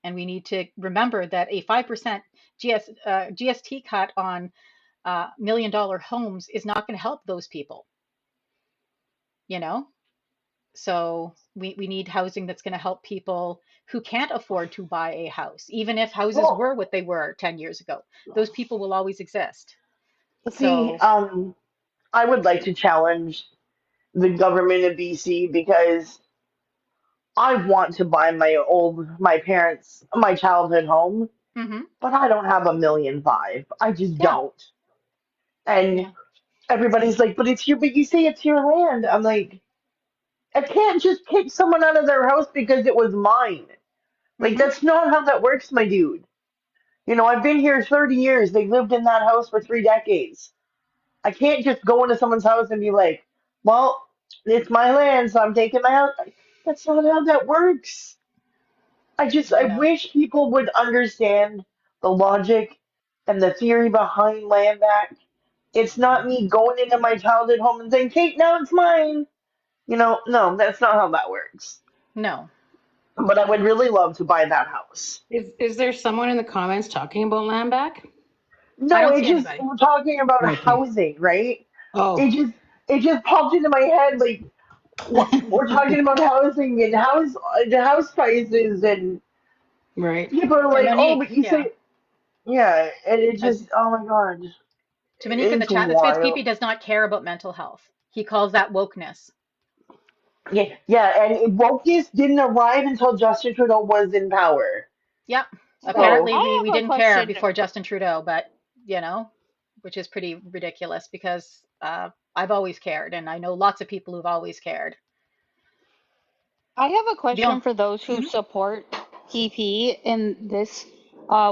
And we need to remember that a 5% GST cut on $1 million homes is not going to help those people, you know? So we need housing that's going to help people who can't afford to buy a house, even if houses Well, were what they were 10 years ago. Those people will always exist. see, So, I would like to challenge the government of BC because I want to buy my childhood home, mhm, but I don't have $1,500,000. I just yeah, don't. And yeah, everybody's like, but you say it's your land. I'm like, I can't just kick someone out of their house because it was mine. Like, mhm, that's not how that works, my dude. I've been here 30 years. They lived in that house for 3 decades. I can't just go into someone's house and be like, well, it's my land, so I'm taking my house. That's not how that works. I no, wish people would understand the logic and the theory behind land back. It's not me going into my childhood home and saying, Kate, now it's mine. No, that's not how that works. no. But I would really love to buy that house. Is there someone in the comments talking about land back? I No, don't it see just anybody. we're talking about Okay. housing, right? It Oh. just it just popped into my head like we're talking about housing and house prices and Right. people are And like, oh, Monique, but you yeah, say yeah, and it as just oh my god, to Monique in the it's chat, that's because wild. PP does not care about mental health. He calls that wokeness. Yeah, yeah, and wokeness didn't arrive until Justin Trudeau was in power. Yep. Okay, So Apparently we I have a didn't care question. before Justin Trudeau, but you know, which is pretty ridiculous because I've always cared, and I know lots of people who've always cared. I have a The only, question for those who mhm, support PP and this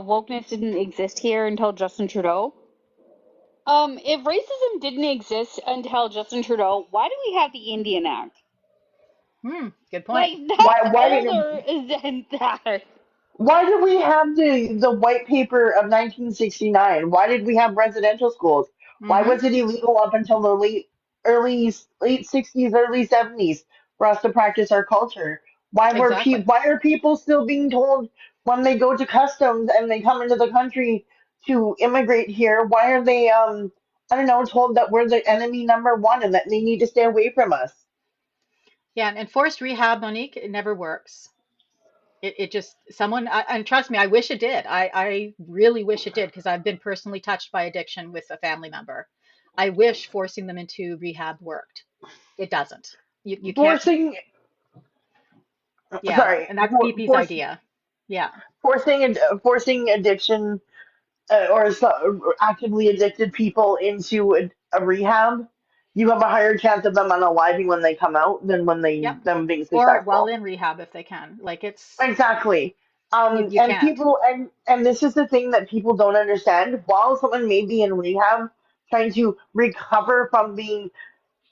wokeness didn't exist here until Justin Trudeau. If racism didn't exist until Justin Trudeau, why do we have the Indian Act? good point. Like, why that's why did older than that. why did we have the white paper of 1969? Why did we have residential schools? Why Hmm. was it illegal up until the late 60s, early 70s for us to practice our culture? Exactly. Why are people still being told when they go to customs and they come into the country to immigrate here? Why are they I don't know told that we're the enemy number one and that they need to stay away from us? Yeah, and enforced rehab, Monique, it never works. It just someone and trust me, I wish it did. I really wish it did because I've been personally touched by addiction with a family member. I wish forcing them into rehab worked. It doesn't. You can't. Forcing Yeah, sorry, and that's PP's force idea. Yeah. forcing addiction or actively addicted people into a rehab, you have a higher chance of them unaliving when they come out than when Yep. them being Or while successful. in rehab if they can. Like it's Exactly. you And can't. people and this is the thing that people don't understand. While someone may be in rehab trying to recover from being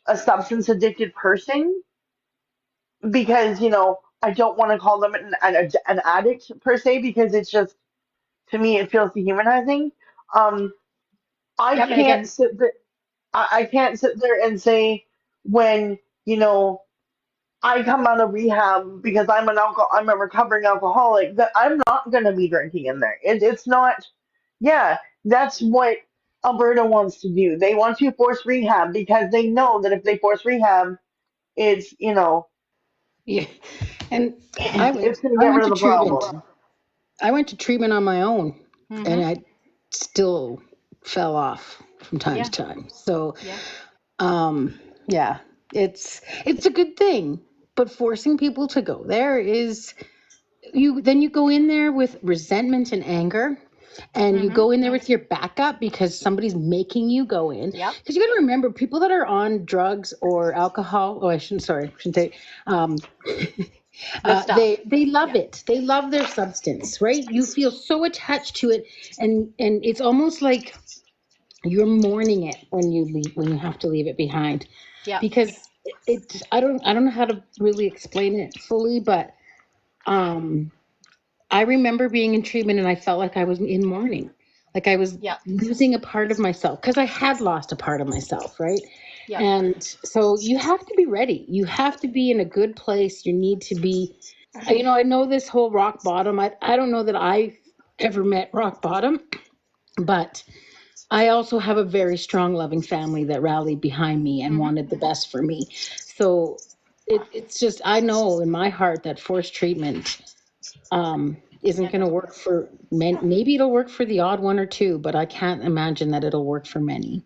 a substance addicted person, because I don't want to call them an addict per se because it's just to me it feels dehumanizing. Um, I Yep. And can't again, sit there. I can't sit there and say when I come out of rehab because I'm a recovering alcoholic that I'm not going to be drinking in there. It's not. Yeah, that's what Alberta wants to do. They want to force rehab because they know that if they force rehab, it's Yeah. And I went it's going to I get went rid to of the treatment. problem. I went to treatment on my own, and hmm, I still fell off from time to yeah, time. So, yeah. yeah, it's a good thing, but forcing people to go there is you go in there with resentment and anger, and you Hmm. go in there with your backup because somebody's making you go in. Yep. Because you got to remember, people that are on drugs or alcohol, oh, I shouldn't say, um, The stuff. they love Yeah. it. They love their substance, right? You feel so attached to it, and it's almost like you're mourning it when you leave, when you have to leave it behind, Yeah. because I don't know how to really explain it fully, but I remember being in treatment and I felt like I was in mourning, like I was Yeah. losing a part of myself because I had lost a part of myself, right? Yeah. And so you have to be ready. You have to be in a good place. You need to be, I know this whole rock bottom. I don't know that I've ever met rock bottom, but I also have a very strong, loving family that rallied behind me and wanted the best for me. So it's just, I know in my heart that forced treatment isn't It going to doesn't work work. for many. Maybe it'll work for the odd one or two, but I can't imagine that it'll work for many.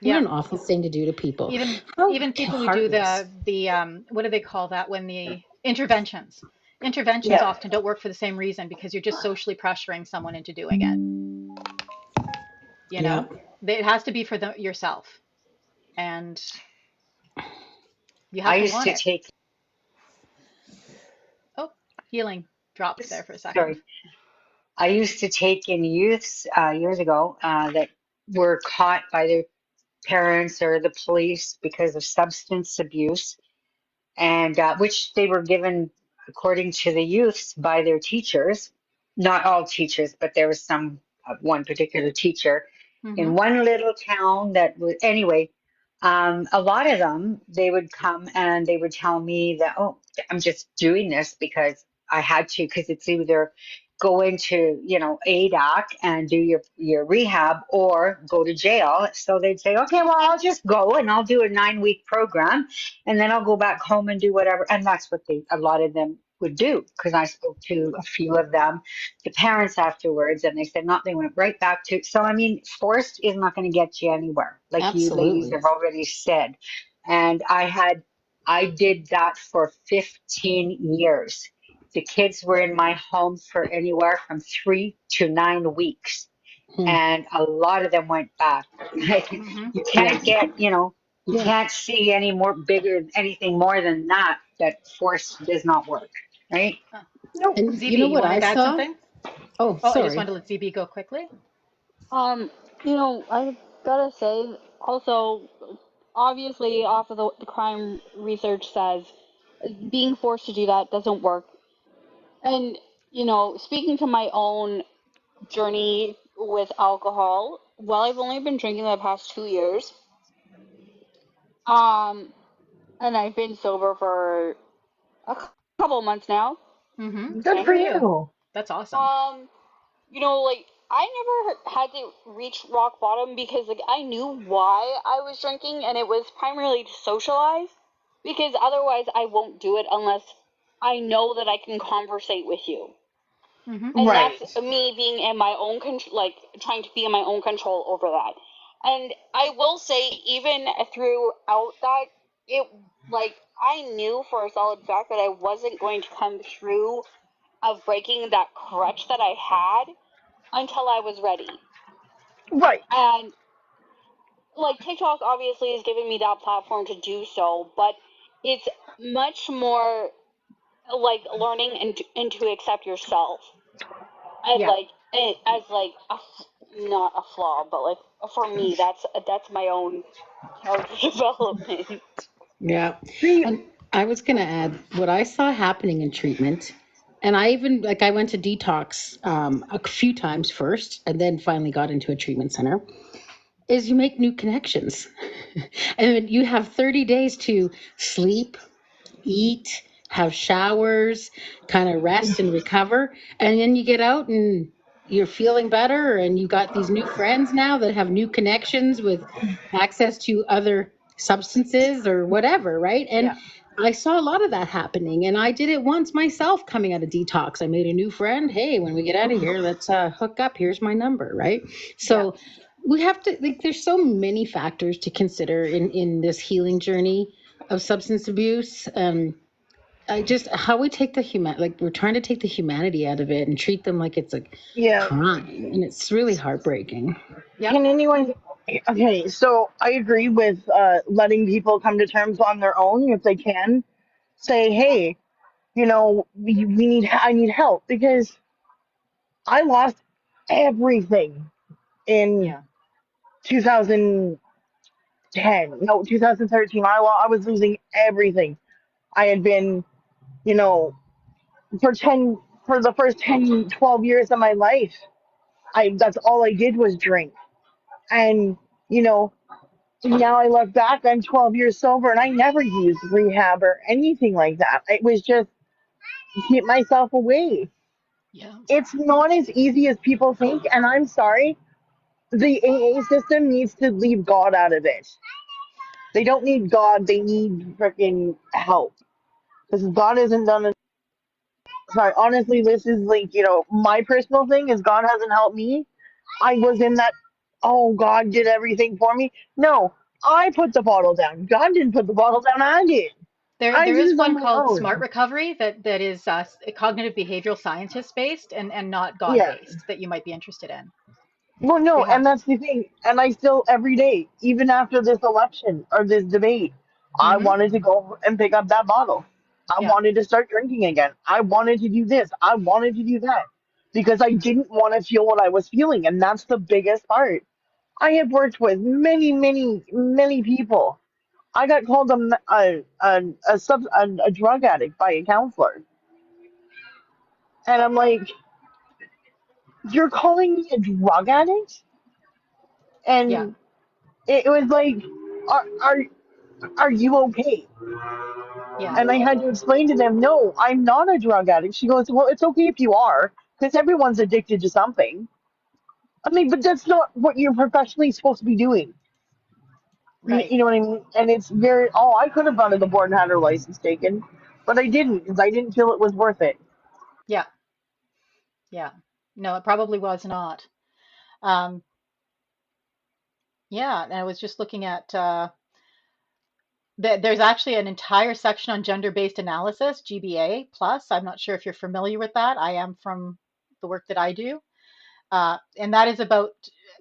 What Yeah. an awful thing to do to people. Even How even people who do heartless. the what do they call that when the interventions? Interventions Yeah. often don't work for the same reason because you're just socially pressuring someone into doing it. You Yeah. know, it has to be for yourself, and you I have to used want to it. take, Oh, healing dropped there for a second. sorry, I used to take in youths years ago that were caught by their parents or the police because of substance abuse, and which they were given, according to the youths, by their teachers. Not all teachers, but there was some one particular teacher in Mm-hmm. one little town that was anyway. A lot of them, they would come and they would tell me that, oh, I'm just doing this because I had to, because it's either go into, ADAC and do your rehab or go to jail. So they'd say, okay, well, I'll just go and I'll do a 9-week program and then I'll go back home and do whatever. And that's what a lot of them would do, because I spoke to a few of them, the parents afterwards, and they said not, they went right back to. So, I mean, forced is not going to get you anywhere, like you ladies Absolutely. have already said. And I did that for 15 years. The kids were in my home for anywhere from 3 to 9 weeks, Hmm. and a lot of them went back. Mm-hmm. You Yeah. can't get, you Yeah. can't see any more bigger, anything more than that, that force does not work, right? Nope. And you know ZB, you what wanted I to add saw? something? Oh, Oh, I just wanted sorry. to let ZB go quickly. I gotta say, also, obviously, off of the crime research says being forced to do that doesn't work. And, speaking to my own journey with alcohol, well, I've only been drinking the past 2 years. And I've been sober for a couple months now. Mm-hmm. Good Good for for you. you. That's awesome. Um, like I never had to reach rock bottom because like I knew why I was drinking, and it was primarily to socialize. Because otherwise, I won't do it unless I know that I can conversate with you, Mm-hmm. and that's Right. me being in my own control, like trying to be in my own control over that. And I will say, even throughout that, it like I knew for a solid fact that I wasn't going to come through of breaking that crutch that I had until I was ready. Right. And like TikTok obviously is giving me that platform to do so, but it's much more like learning and to accept yourself as Yeah. as like not a flaw, but like for me that's my own character development. Yeah. See, And I was going to add what I saw happening in treatment. And I even, like, I went to detox a few times first and then finally got into a treatment center. Is you make new connections. And you have 30 days to sleep, eat, have showers, kind of rest and recover. And then you get out and you're feeling better. And you got these new friends now that have new connections with access to other substances or whatever, right? Yeah. And I saw a lot of that happening. And I did it once myself coming out of detox. I made a new friend. Hey, when we get out of here, let's hook up. Here's my number, right? Yeah. So we have to, like, there's so many factors to consider in this healing journey of substance abuse. I just, how we take the like we're trying to take the humanity out of it and treat them like it's a yeah. crime, and it's really heartbreaking. Yep. Can anyone? Okay, so I agree with letting people come to terms on their own if they can. Say, hey, we need. I need help because I lost everything in Yeah. 2010, no, 2013. I was losing everything. I had been, you know, for 10, for the first 10, 12 years of my life, that's all I did was drink. And, you know, now I look back, I'm 12 years sober and I never used rehab or anything like that. It was just keep myself away. Yeah. It's not as easy as people think, and I'm sorry, the AA system needs to leave God out of it. They don't need God, they need freaking help. Because God isn't done it. Sorry, honestly, this is like, my personal thing is God hasn't helped me. I was in that, oh, God did everything for me. No, I put the bottle down. God didn't put the bottle down, I did. I There did is it on one my called Smart own. Recovery that is cognitive behavioral scientist based and not God Yeah. based that you might be interested in. Well, They no, have, and that's the thing. And I still, every day, even after this election or this debate, I mm-hmm, wanted to go and pick up that bottle. I yeah, wanted to start drinking again. I wanted to do this. I wanted to do that because I didn't want to feel what I was feeling. And that's the biggest part. I have worked with many, many, many people. I got called a drug addict by a counselor. And I'm like, you're calling me a drug addict? yeah, And it was like, are, are are you okay? yeah, And I had to explain to them, no, I'm not a drug addict. She goes, well, it's okay if you are, because everyone's addicted to something. I mean, but that's not what you're professionally supposed to be doing. You, right, you know what I mean? And it's very, oh, I could have gone to the board and had her license taken, but I didn't because I didn't feel it was worth it. yeah, yeah. No, it probably was not. Um, yeah, and I was just looking at there's actually an entire section on gender-based analysis, GBA plus. I'm not sure if you're familiar with that. I am from the work that I do. And that is about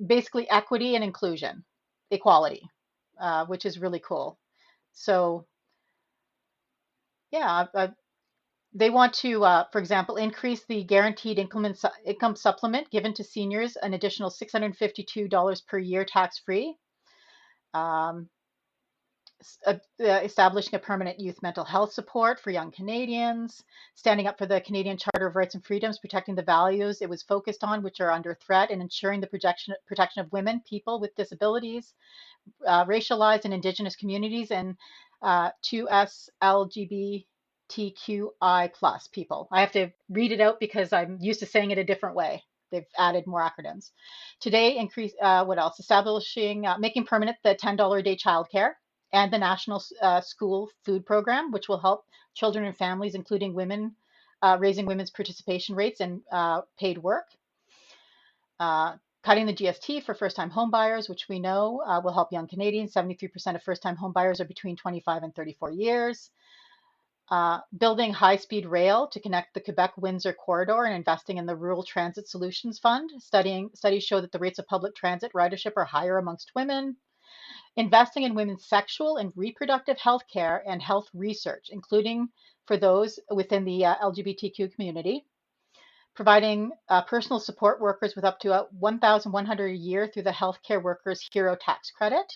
basically equity and inclusion, equality, which is really cool. So, yeah, they want to, for example, increase the guaranteed income supplement given to seniors an additional $652 per year tax free. Um, Establishing a permanent youth mental health support for young Canadians, standing up for the Canadian Charter of Rights and Freedoms, protecting the values it was focused on, which are under threat, and ensuring the protection of women, people with disabilities, racialized and Indigenous communities, and to us LGBTQI plus people. I have to read it out because I'm used to saying it a different way. They've added more acronyms. Today, increase what else? Establishing, making permanent the $10 a day childcare and the National School Food Program, which will help children and families, including women, raising women's participation rates in paid work. Uh, Cutting the GST for first-time homebuyers, which we know will help young Canadians. 73% of first-time homebuyers are between 25 and 34 years. Building high-speed rail to connect the Quebec-Windsor corridor and investing in the Rural Transit Solutions Fund. Studies show that the rates of public transit ridership are higher amongst women. Investing in women's sexual and reproductive health care and health research, including for those within the LGBTQ community. Providing personal support workers with up to $1,100 a year through the Healthcare Workers Hero Tax Credit.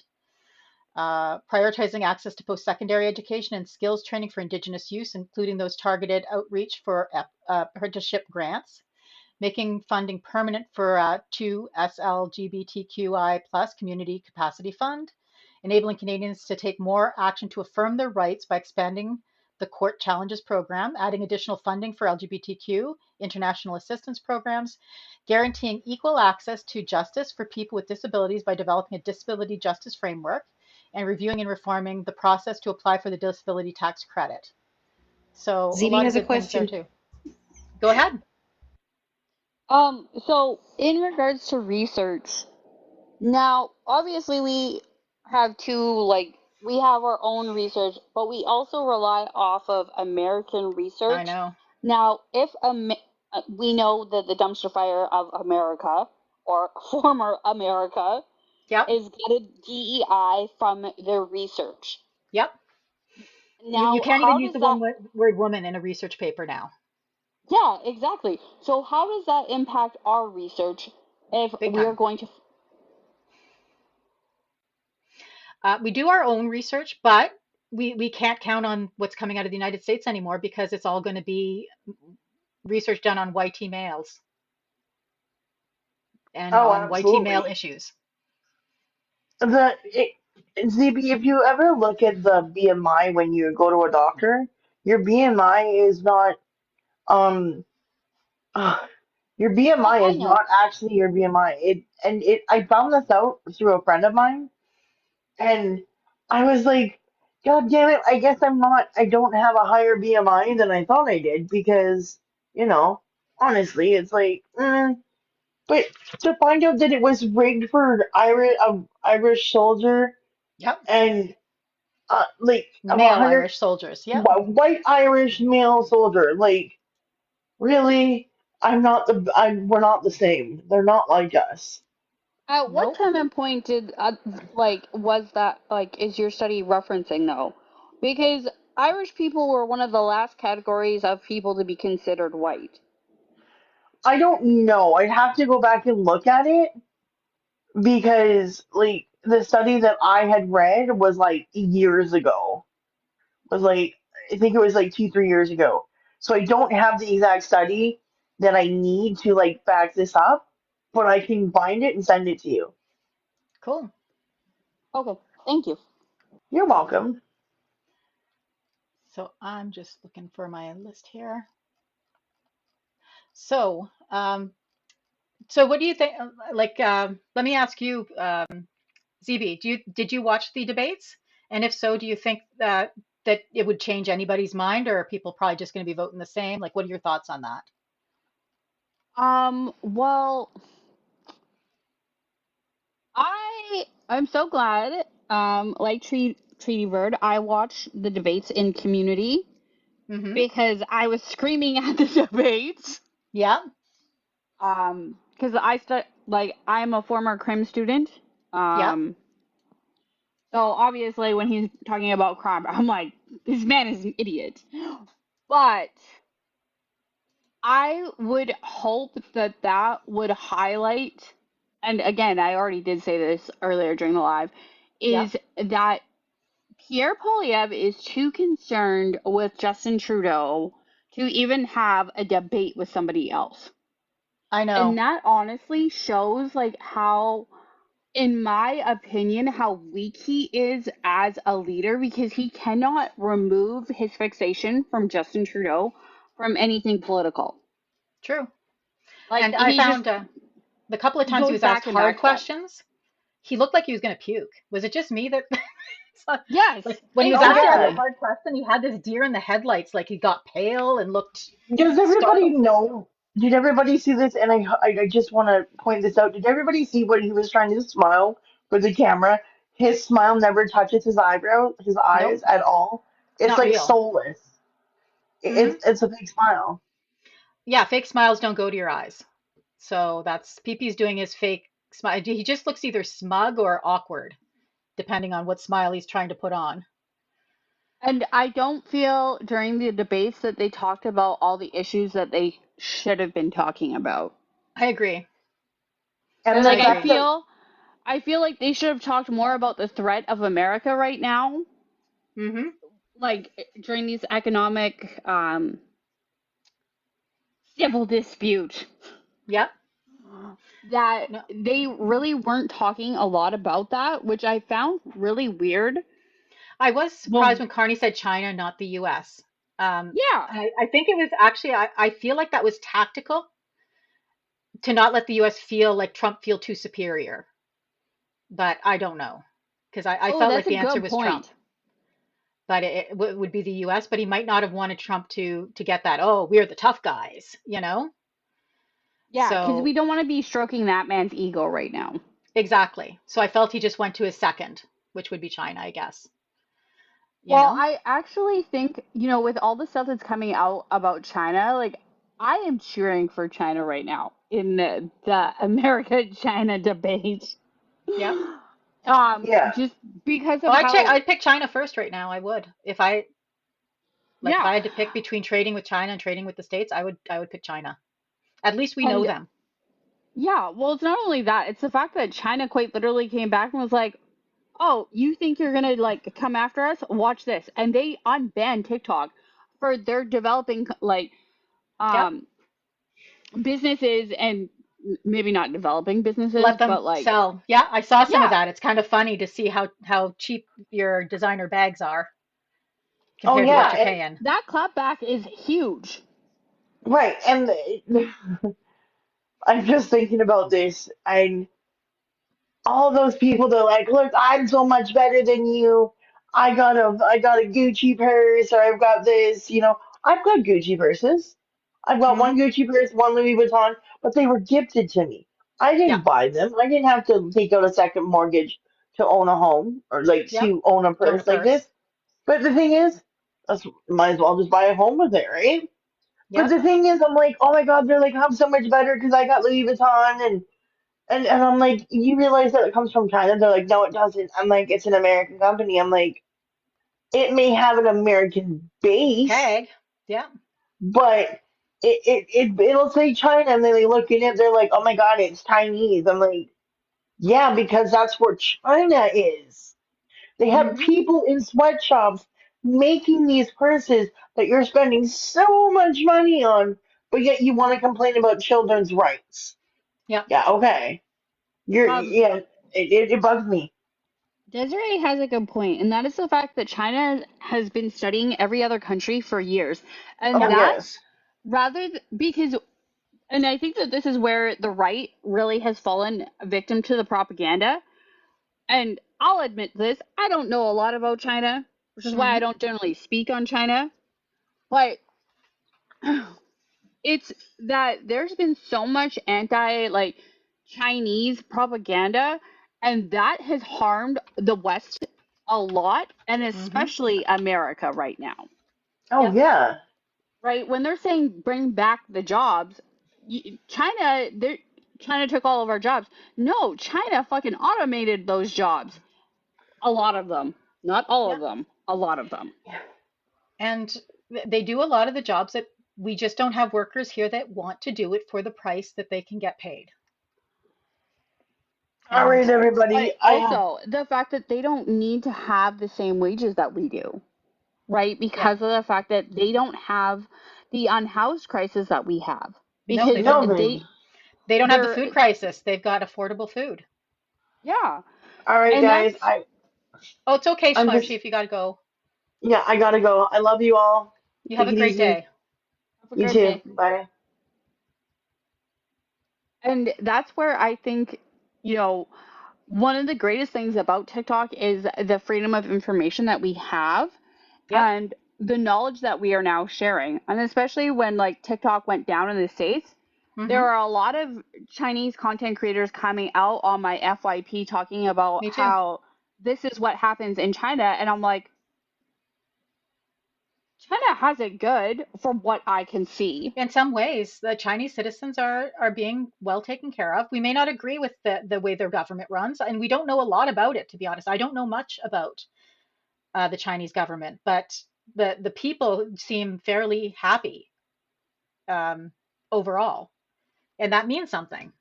Prioritizing access to post-secondary education and skills training for Indigenous use, including those targeted outreach for apprenticeship grants. Making funding permanent for 2 SLGBTQI plus Community Capacity Fund. Enabling Canadians to take more action to affirm their rights by expanding the Court Challenges Program, adding additional funding for LGBTQ international assistance programs, guaranteeing equal access to justice for people with disabilities by developing a disability justice framework, and reviewing and reforming the process to apply for the disability tax credit. So a ZB lot of has a good things there question. too. Go ahead. So in regards to research, now obviously we have we have our own research, but we also rely off of American I research. know. Now, if we know that the dumpster fire of America or former America Yep. is getting DEI from their research. Yep. You Now, can't even how use does the that? word woman in a research paper now. Yeah, exactly. So how does that impact our research if Big we are time. going to? We do our own research, but we can't count on what's coming out of the United States anymore because it's all going to be research done on YT males and Oh, on YT male absolutely. issues. The it, ZB, if you ever look at the BMI when you go to a doctor, your BMI is not um uh, your BMI I is know. not actually your BMI. It I found this out through a friend of mine, and I was like, God damn it, I don't have a higher BMI than I thought I did because, you know, honestly, it's like, but to find out that it was rigged for Irish soldier Yep. and like of a Male hundred Irish soldiers. Yep. white Irish male soldier, like really, we're not the same. They're not like us. At what Nope. time and point did like was that like is your study referencing though? Because Irish people were one of the last categories of people to be considered white. I don't know. I'd have to go back and look at it because like the study that I had read was like years ago. Was like I think it was like 2, 3 years ago. So I don't have the exact study that I need to like back this up, but I can find it and send it to you. Cool. Okay, thank you. You're welcome. So I'm just looking for my list here. So, so what do you think? Like, let me ask you, ZB, did you watch the debates? And if so, do you think that it would change anybody's mind, or are people probably just going to be voting the same? Like, what are your thoughts on that? Well, I'm so glad. Like Treaty Bird, I watched the debates in Community Mm-hmm. because I was screaming at the debates. Yeah. Because I'm a former crim student. Yeah. Um, so obviously when he's talking about crime, I'm like, this man is an idiot. But I would hope that that would highlight, and again, I already did say this earlier during the live, Yeah. is that Pierre Poilievre is too concerned with Justin Trudeau to even have a debate with somebody else. I And know. that honestly shows like how, in my opinion, how weak he is as a leader because he cannot remove his fixation from Justin Trudeau from anything political. True. Like And I he just found the couple of times he goes was asked back and hard backsteps. questions, he looked like he was going to puke. Was it just me that Yes, like when he was Oh asking the yeah. exactly. hard question, he had this deer in the headlights, like he got pale and looked Does everybody startled. know? Did everybody see this? And I just want to point this out. Did everybody see when he was trying to smile for the camera? His smile never touches his eyebrow, his eyes Nope, at all. it's It's not like real. soulless. Hmm. It's a fake smile. Yeah, fake smiles don't go to your eyes. So that's PP's doing his fake smile. He just looks either smug or awkward, depending on what smile he's trying to put on. And I don't feel during the debates that they talked about all the issues that they should have been talking about. I agree. And I the Like fact agree. that I feel like they should have talked more about the threat of America right now, Hmm. like during these economic civil dispute. Yep. That No, they really weren't talking a lot about that, which I found really weird. I was surprised Well, when Carney said China, not the US. yeah, I think it was actually, I feel like that was tactical to not let the US feel like Trump feel too superior. But I don't know because I oh, felt that's like a the answer good was Trump, point. but it would be the US, but he might not have wanted Trump to get that, oh, we're the tough guys, you know? Yeah, because we So don't want to be stroking that man's ego right now. exactly. So I felt he just went to his second, which would be China, I guess, you Well, know? I actually think, with all the stuff that's coming out about China, like, I am cheering for China right now in the America-China debate. Yep. yeah. Just because Oh, of how, I'd pick China first right now. I would. If yeah. I had to pick between trading with China and trading with the States, I would pick China. At least we know And them. yeah, well, it's not only that, it's the fact that China quite literally came back and was like, oh, you think you're gonna like come after us? Watch this. And they unbanned TikTok for their developing like Yep. um businesses and maybe not developing businesses, Let them but like sell. Yeah, I saw some of yeah, that. It's kind of funny to see how cheap your designer bags are Oh compared to what yeah, yeah, you're and paying. that clapback is huge. right, and I'm just thinking about this, and all those people that are like, look, I'm so much better than you. I got a Gucci purse, or I've got this, I've got Gucci purses. I've got Hmm. one Gucci purse, one Louis Vuitton, but they were gifted to me. I Yep. didn't buy them. I didn't have to take out a second mortgage to own a home or like Yep. to own a To own a purse like purse. this. But the thing is, might as well just buy a home with it, right? But Yep. the thing is, I'm like, oh my God, they're like, I'm so much better because I got Louis Vuitton and I'm like, you realize that it comes from China? They're like, no, it doesn't. I'm like, it's an American company. I'm like, it may have an American base, Tag. Yep. but it'll say China, and then they look at it, they're like, oh my God, it's Chinese. I'm like, yeah, because that's where China is. They have Hmm. people in sweatshops making these purses that you're spending so much money on, but yet you want to complain about children's rights. Yep. Yeah, okay. Um, Yeah, it bugs me. Desiree has a good point, and that is the fact that China has been studying every other country for years, and Oh, Yep. that yes. because, and I think that this is where the right really has fallen victim to the propaganda. And I'll admit this, I don't know a lot about China, which is why I Hmm. don't generally speak on China. But it's that there's been so much anti like Chinese propaganda, and that has harmed the West a lot, and Hmm. especially America right now. Oh, Yep. yeah. Right? When they're saying bring back the jobs, China took all of our jobs. No, China fucking automated those jobs. A lot of them. Not all of Yep. them. A lot of them. And they do a lot of the jobs that we just don't have workers here that want to do it for the price that they can get paid. All right, And But everybody. I have. also the fact that they don't need to have the same wages that we do, right? yeah, Because of the fact that they don't have the unhoused crisis that we have. no, they Because No, don't. baby. They don't have the they're, food crisis. They've got affordable food. yeah. All right, And guys. that's, Oh, it's okay, I'm Shmarshy, just. if you got to go. Yeah, I gotta go. I love you all. You have Take a it great easy. day. have a You good too. day. Bye. And that's where I think, you know, one of the greatest things about TikTok is the freedom of information that we have Yep. and the knowledge that we are now sharing. And especially when like TikTok went down in the States, there Hmm. are a lot of Chinese content creators coming out on my FYP talking about Me too. how this is what happens in China. And I'm like, China has it good from what I can see. In some ways, the Chinese citizens are being well taken care of. We may not agree with the way their government runs, and we don't know a lot about it, to be honest. I don't know much about the Chinese government, but the people seem fairly happy um, overall, and that means something.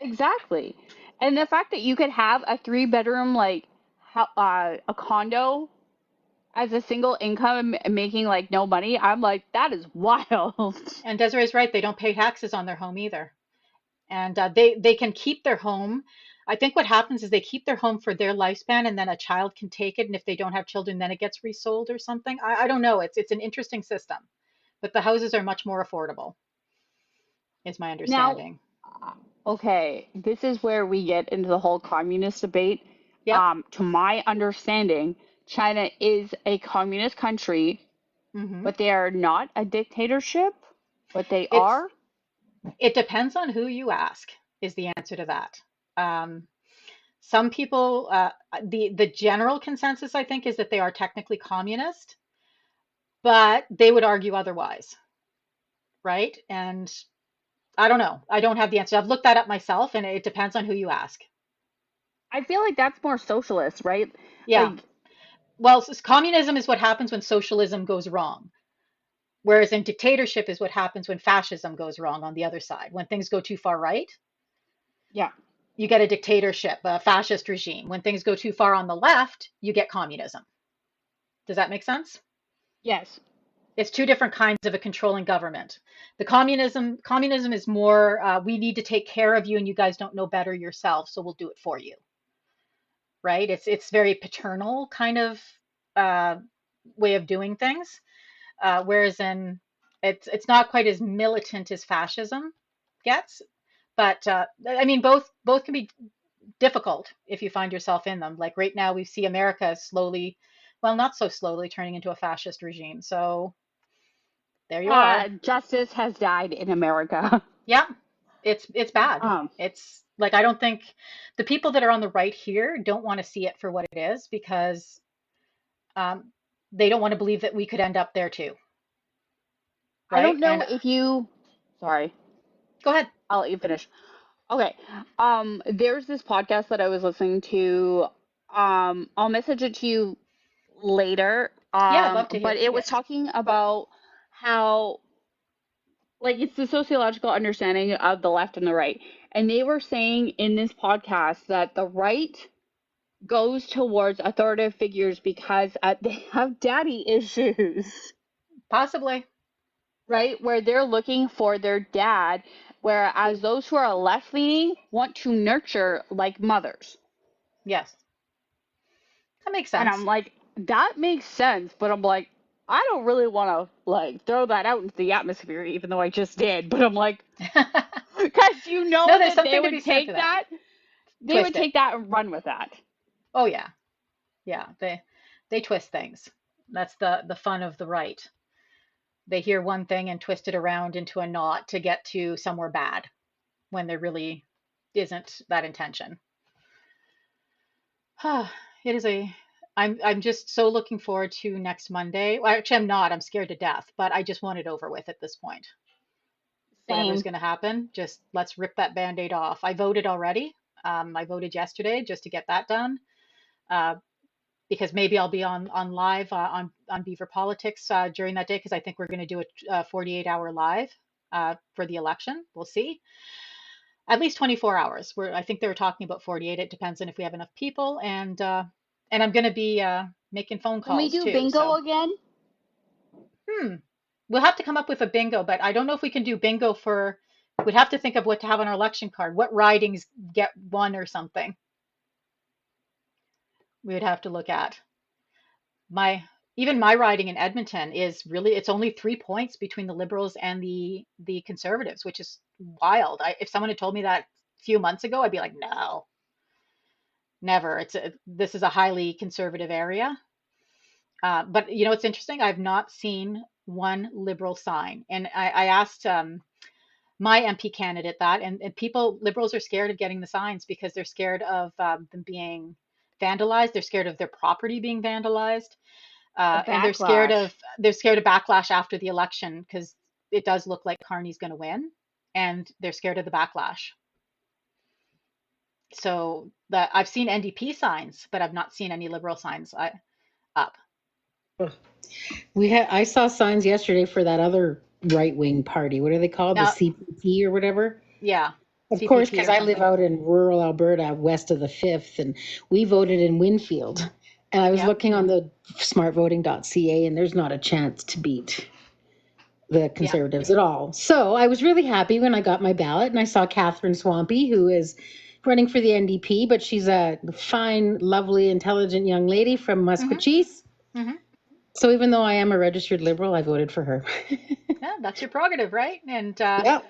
Exactly. And the fact that you could have a 3 bedroom, like, a condo as a single income making like no money, I'm like, that is wild. And Desiree's right; they don't pay taxes on their home either, and they can keep their home. I think what happens is they keep their home for their lifespan, and then a child can take it, and if they don't have children, then it gets resold or something. I don't know. It's an interesting system, but the houses are much more affordable, is my Now, understanding. okay, this is where we get into the whole communist debate. Yep. To my understanding, China is a communist country, Hmm. but they are not a dictatorship, but they It's are. it depends on who you ask, is the answer to that. Um, some people, the general consensus, I think, is that they are technically communist, but they would argue otherwise, right? And I don't know. I don't have the answer. I've looked that up myself, and it depends on who you ask. I feel like that's more socialist, right? Yeah. Like, Well, communism is what happens when socialism goes wrong, whereas in dictatorship is what happens when fascism goes wrong on the other side, when things go too far right. yeah. you get a dictatorship, a fascist regime. When things go too far on the left, you get communism. Does that make sense? Yes. It's two different kinds of a controlling government. The communism is more, we need to take care of you and you guys don't know better yourselves, so we'll do it for you, right? It's very paternal kind of uh, way of doing things, whereas in it's not quite as militant as fascism gets, but I mean both can be difficult if you find yourself in them. Like right now, we see America slowly, well, not so slowly, turning into a fascist regime. So there you are. Justice has died in America. Yeah, it's bad. Um, It's like I don't think the people that are on the right here don't want to see it for what it is because um, they don't want to believe that we could end up there too, I right? don't know And if you. Sorry, go ahead. I'll let you finish. Okay. There's this podcast that I was listening to. I'll message it to you later. Yeah, I'd love to But it see was it. talking about how, like, it's the sociological understanding of the left and the right. And they were saying in this podcast that the right goes towards authoritative figures because they have daddy issues, Possibly. right? Where they're looking for their dad, whereas those who are left leaning want to nurture like mothers. Yes, that makes And I'm sense. like, that makes sense, but I'm like, I don't really want to like throw that out into the atmosphere, even though I just did. But I'm like, because you No, know there's that they something to be would said for take that. that, they would Twist it. take that and run with that. Oh yeah, yeah. They twist things. That's the fun of the right. They hear one thing and twist it around into a knot to get to somewhere bad when there really isn't that intention. It is a I'm just so looking forward to next Monday. Well, actually, I'm not. I'm scared to death, but I just want it over with at this point. Whatever's Same. going to happen, just let's rip that band-aid off. I voted already. I voted yesterday just to get that done. Uh, because maybe I'll be on live on Beaver Politics during that day because I think we're going to do a 48-hour live for the election. We'll see. At least 24 hours. I think they were talking about 48. It depends on if we have enough people, and I'm going to be making phone Can we calls do too. bingo So again? hmm, we'll have to come up with a bingo, but I don't know if we can do bingo for. We'd have to think of what to have on our election card. What ridings get one or something. We would have to look at. My Even my riding in Edmonton is really it's only 3 points between the Liberals and the Conservatives, which is wild. If someone had told me that a few months ago, I'd be like, no, never. This is a highly conservative area. But you know what's interesting? I've not seen one Liberal sign, and I asked my MP candidate that, and people Liberals are scared of getting the signs because they're scared of them being vandalized. They're scared of their property being vandalized. The And backlash. they're scared of backlash after the election because it does look like Carney's going to win, and they're scared of the backlash. So I've seen NDP signs, but I've not seen any Liberal signs up. I saw signs yesterday for that other right wing party. What are they called? The Now, CPP or whatever. yeah, Of course, CPP because or I live something. out in rural Alberta, west of the Fifth, and we voted in Winfield. And I was Yep. looking on the smartvoting.ca, and there's not a chance to beat the Yeah. Conservatives at all. So I was really happy when I got my ballot and I saw Catherine Swampy, who is running for the NDP, but she's a fine, lovely, intelligent young lady from Hmm. Musquecheese. Hmm. So even though I am a registered Liberal, I voted for her. Yeah, that's your prerogative, right? And Yep.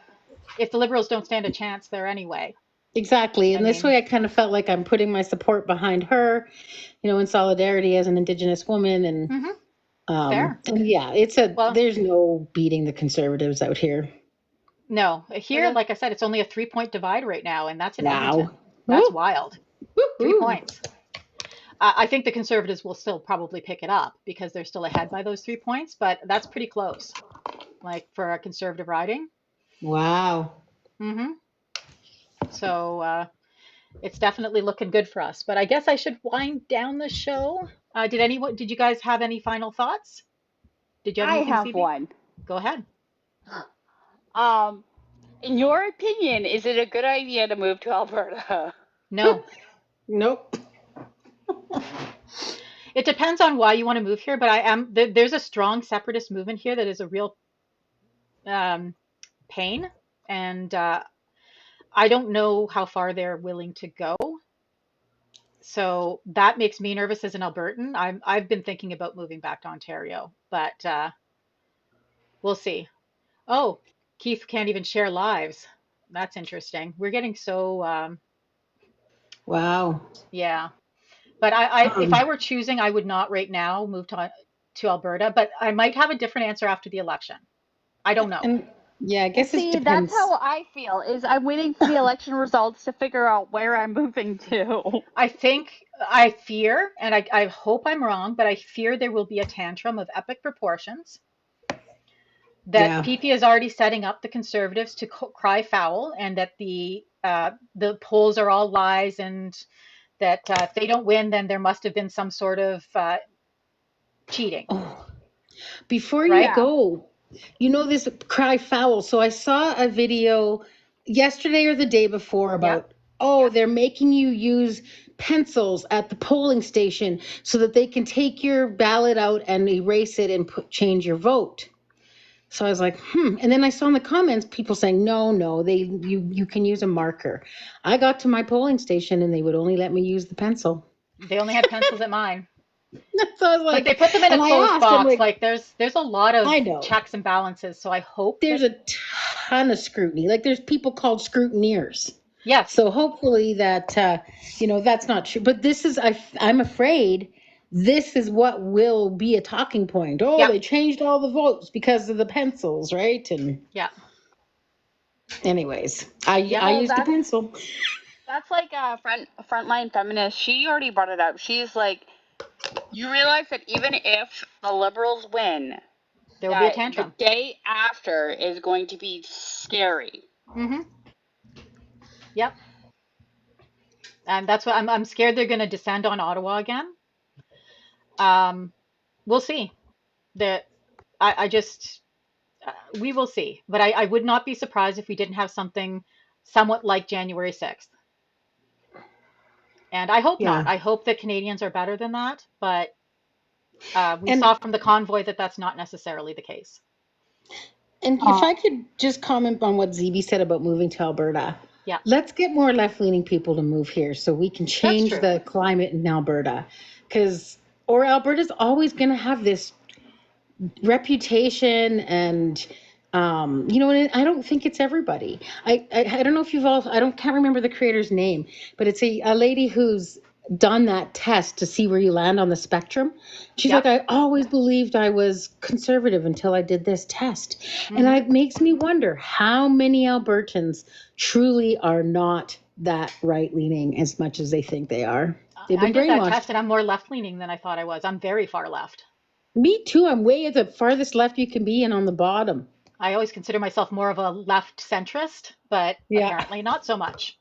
if the Liberals don't stand a chance there anyway, Exactly. I And this mean, way I kind of felt like I'm putting my support behind her, in solidarity as an Indigenous woman. hmm, fair. And yeah, Well, there's no beating the Conservatives out here. no, here, Okay. like I said, it's only a 3 point divide right now, and that's in Edmonton. Wow. That's Woo, wild. Three woo-hoo. points. I think the Conservatives will still probably pick it up because they're still ahead by those 3 points, but that's pretty close, like for a conservative riding. Wow. Hmm. So it's definitely looking good for us. But I guess I should wind down the show. Did you guys have any final thoughts? Did you have I anything, have CB? one. Go ahead. Um, In your opinion, is it a good idea to move to Alberta? No, Nope. it depends on why you want to move here, but there's a strong separatist movement here that is a real um, pain, and I don't know how far they're willing to go. So that makes me nervous as an Albertan. I've been thinking about moving back to Ontario, but we'll see. Oh, Keith can't even share lives. That's interesting. We're getting so Wow. yeah. But if I Um, were choosing, I would not right now move to Alberta, but I might have a different answer after the election. I don't know. and yeah, I Well, guess it see, that's depends. how I feel. Is I'm waiting for the election results to figure out where I'm moving to. I think I fear, and I hope I'm wrong, but I fear there will be a tantrum of epic proportions that Yeah. PP is already setting up the Conservatives to cry foul, and that the polls are all lies, and that if they don't win, then there must have been some sort of cheating, Oh, before you right? Yeah. go, you know this cry foul. So I saw a video yesterday or the day before Yeah. about, oh, they're making you use pencils at the polling station so that they can take your ballot out and erase it and change your vote. So I was like, And then I saw in the comments people saying, no, you can use a marker. I got to my polling station and they would only let me use the pencil. They only had pencils at mine. So I was Like they like, put them in a and I closed asked, I'm box. like, Like there's a lot of I know. checks and balances. So I hope There's that a ton of scrutiny. Like there's people called scrutineers. yes, So hopefully that that's not true. But this is I'm afraid this is what will be a talking point. Oh, yeah, they changed all the votes because of the pencils, right? And yeah, anyways, I yeah. I Well, used a that's pencil. that's like a frontline feminist. She already brought it up. She's like, you realize that even if the liberals win, There will be a that the tantrum. day after is going to be scary. Hmm. Yep. And that's what I'm scared they're going to descend on Ottawa again. Um, we'll see. That I just we will see. But I would not be surprised if we didn't have something somewhat like January 6th. And I hope not. Yeah. I hope that Canadians are better than that. But we And saw from the convoy that that's not necessarily the case. And if I could just comment on what ZB said about moving to Alberta, Yeah, let's get more left leaning people to move here so we can that's change true. the climate in Alberta. Or Alberta's always going to have this reputation and, and I don't think it's everybody. I don't know if can't remember the creator's name, but it's a lady who's done that test to see where you land on the spectrum. She's Yeah. like, I always believed I was conservative until I did this test. And Hmm. it makes me wonder how many Albertans truly are not that right leaning as much as they think they are. They've I been did that test brainwashed. and I'm more left leaning than I thought I was. I'm very far left. Me too. I'm way at the farthest left you can be and on the bottom. I always consider myself more of a left centrist, but Yeah. apparently not so much.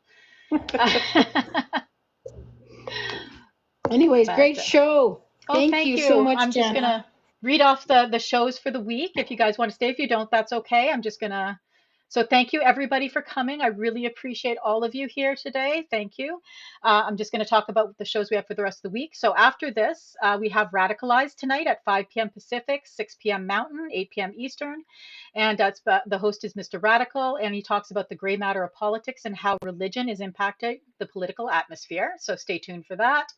Anyways, great But show. oh, Thank thank you so you. much, I'm just Jenna. gonna read off the shows for the week. If you guys want to stay, if you don't, that's okay. I'm just gonna. So thank you everybody for coming. I really appreciate all of you here today. Thank you. I'm just going to talk about the shows we have for the rest of the week. So after this, we have Radicalized tonight at 5 p.m. Pacific, 6 p.m. Mountain, 8 p.m. Eastern. And that's the host is Mr. Radical, and he talks about the gray matter of politics and how religion is impacting the political atmosphere. So stay tuned for that.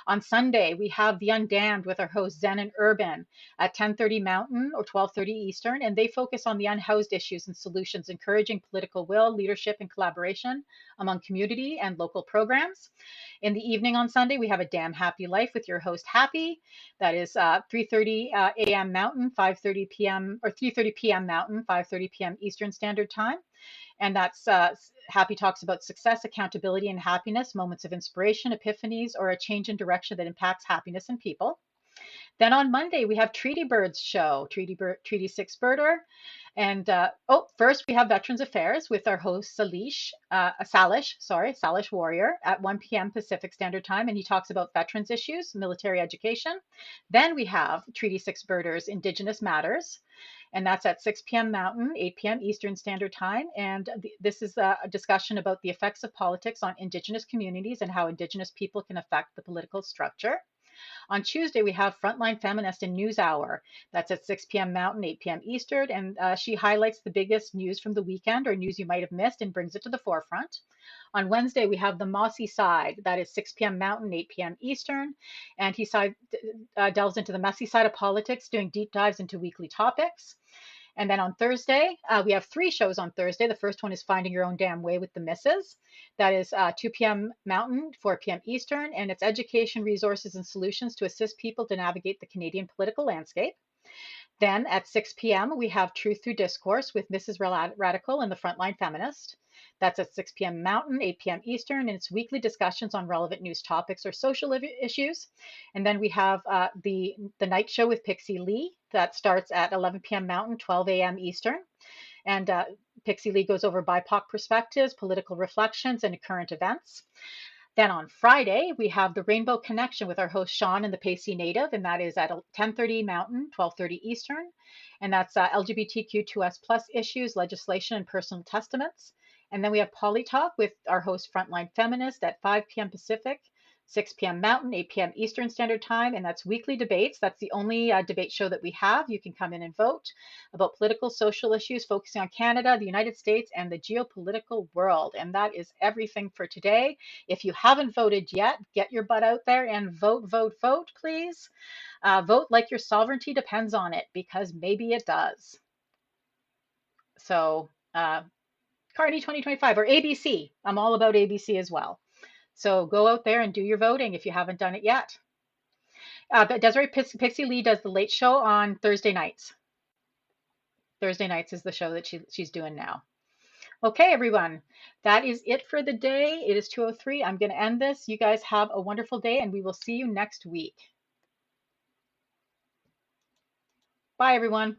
On Sunday, we have The Undamned with our host Zen and Urban at 10:30 Mountain or 12:30 Eastern, and they focus on the unhoused issues and solutions, encouraging political will, leadership, and collaboration among community and local programs. In the evening on Sunday, we have A Damn Happy Life with your host Happy. That is 3:30 a.m. Mountain, 5:30 p.m. or 3:30 p.m. Mountain, 5:30 p.m. Eastern Standard Time. And that's Happy talks about success, accountability, and happiness, moments of inspiration, epiphanies, or a change in direction that impacts happiness in people. Then on Monday, we have Treaty Birds show, Treaty Six Birder. And first we have Veterans Affairs with our host Salish Warrior at 1 p.m. Pacific Standard Time. And he talks about veterans issues, military education. Then we have Treaty Six Birders, Indigenous Matters. and that's at 6 p.m. Mountain, 8 p.m. Eastern Standard Time. And this is a discussion about the effects of politics on Indigenous communities and how Indigenous people can affect the political structure. On Tuesday, we have Frontline Feminist and News Hour. That's at 6 p.m. Mountain, 8 p.m. Eastern. And she highlights the biggest news from the weekend or news you might have missed and brings it to the forefront. On Wednesday, we have the Mossy Side. That is 6 p.m. Mountain, 8 p.m. Eastern. And he delves into the messy side of politics, doing deep dives into weekly topics. And then on Thursday, we have 3 shows on Thursday. The first one is Finding Your Own Damn Way with the Misses. That is 2 p.m. Mountain, 4 p.m. Eastern, and it's education, resources, and solutions to assist people to navigate the Canadian political landscape. Then at 6 p.m., we have Truth Through Discourse with Mrs. Radical and the Frontline Feminist. That's at 6 p.m. Mountain, 8 p.m. Eastern, and it's weekly discussions on relevant news topics or social issues. And then we have the night show with Pixie Lee. That starts at 11 p.m. Mountain, 12 a.m. Eastern. And Pixie Lee goes over BIPOC perspectives, political reflections, and current events. Then on Friday, we have the Rainbow Connection with our host Sean and the Pacey Native, and that is at 10:30 Mountain, 12:30 Eastern. And that's LGBTQ2S plus issues, legislation, and personal testaments. And then we have Polytalk with our host Frontline Feminist at 5 p.m. Pacific, 6 p.m. Mountain, 8 p.m. Eastern Standard Time, and that's weekly debates. That's the only debate show that we have. You can come in and vote about political, social issues focusing on Canada, the United States, and the geopolitical world. And that is everything for today. If you haven't voted yet, get your butt out there and vote, vote, vote, please. Vote like your sovereignty depends on it, because maybe it does. So, Carney 2025 or ABC. I'm all about ABC as well. So go out there and do your voting if you haven't done it yet. But Desiree Pixie Lee does the late show on Thursday nights. Thursday nights is the show that she's doing now. Okay, everyone, that is it for the day. It is 2:03. I'm going to end this. You guys have a wonderful day, and we will see you next week. Bye, everyone.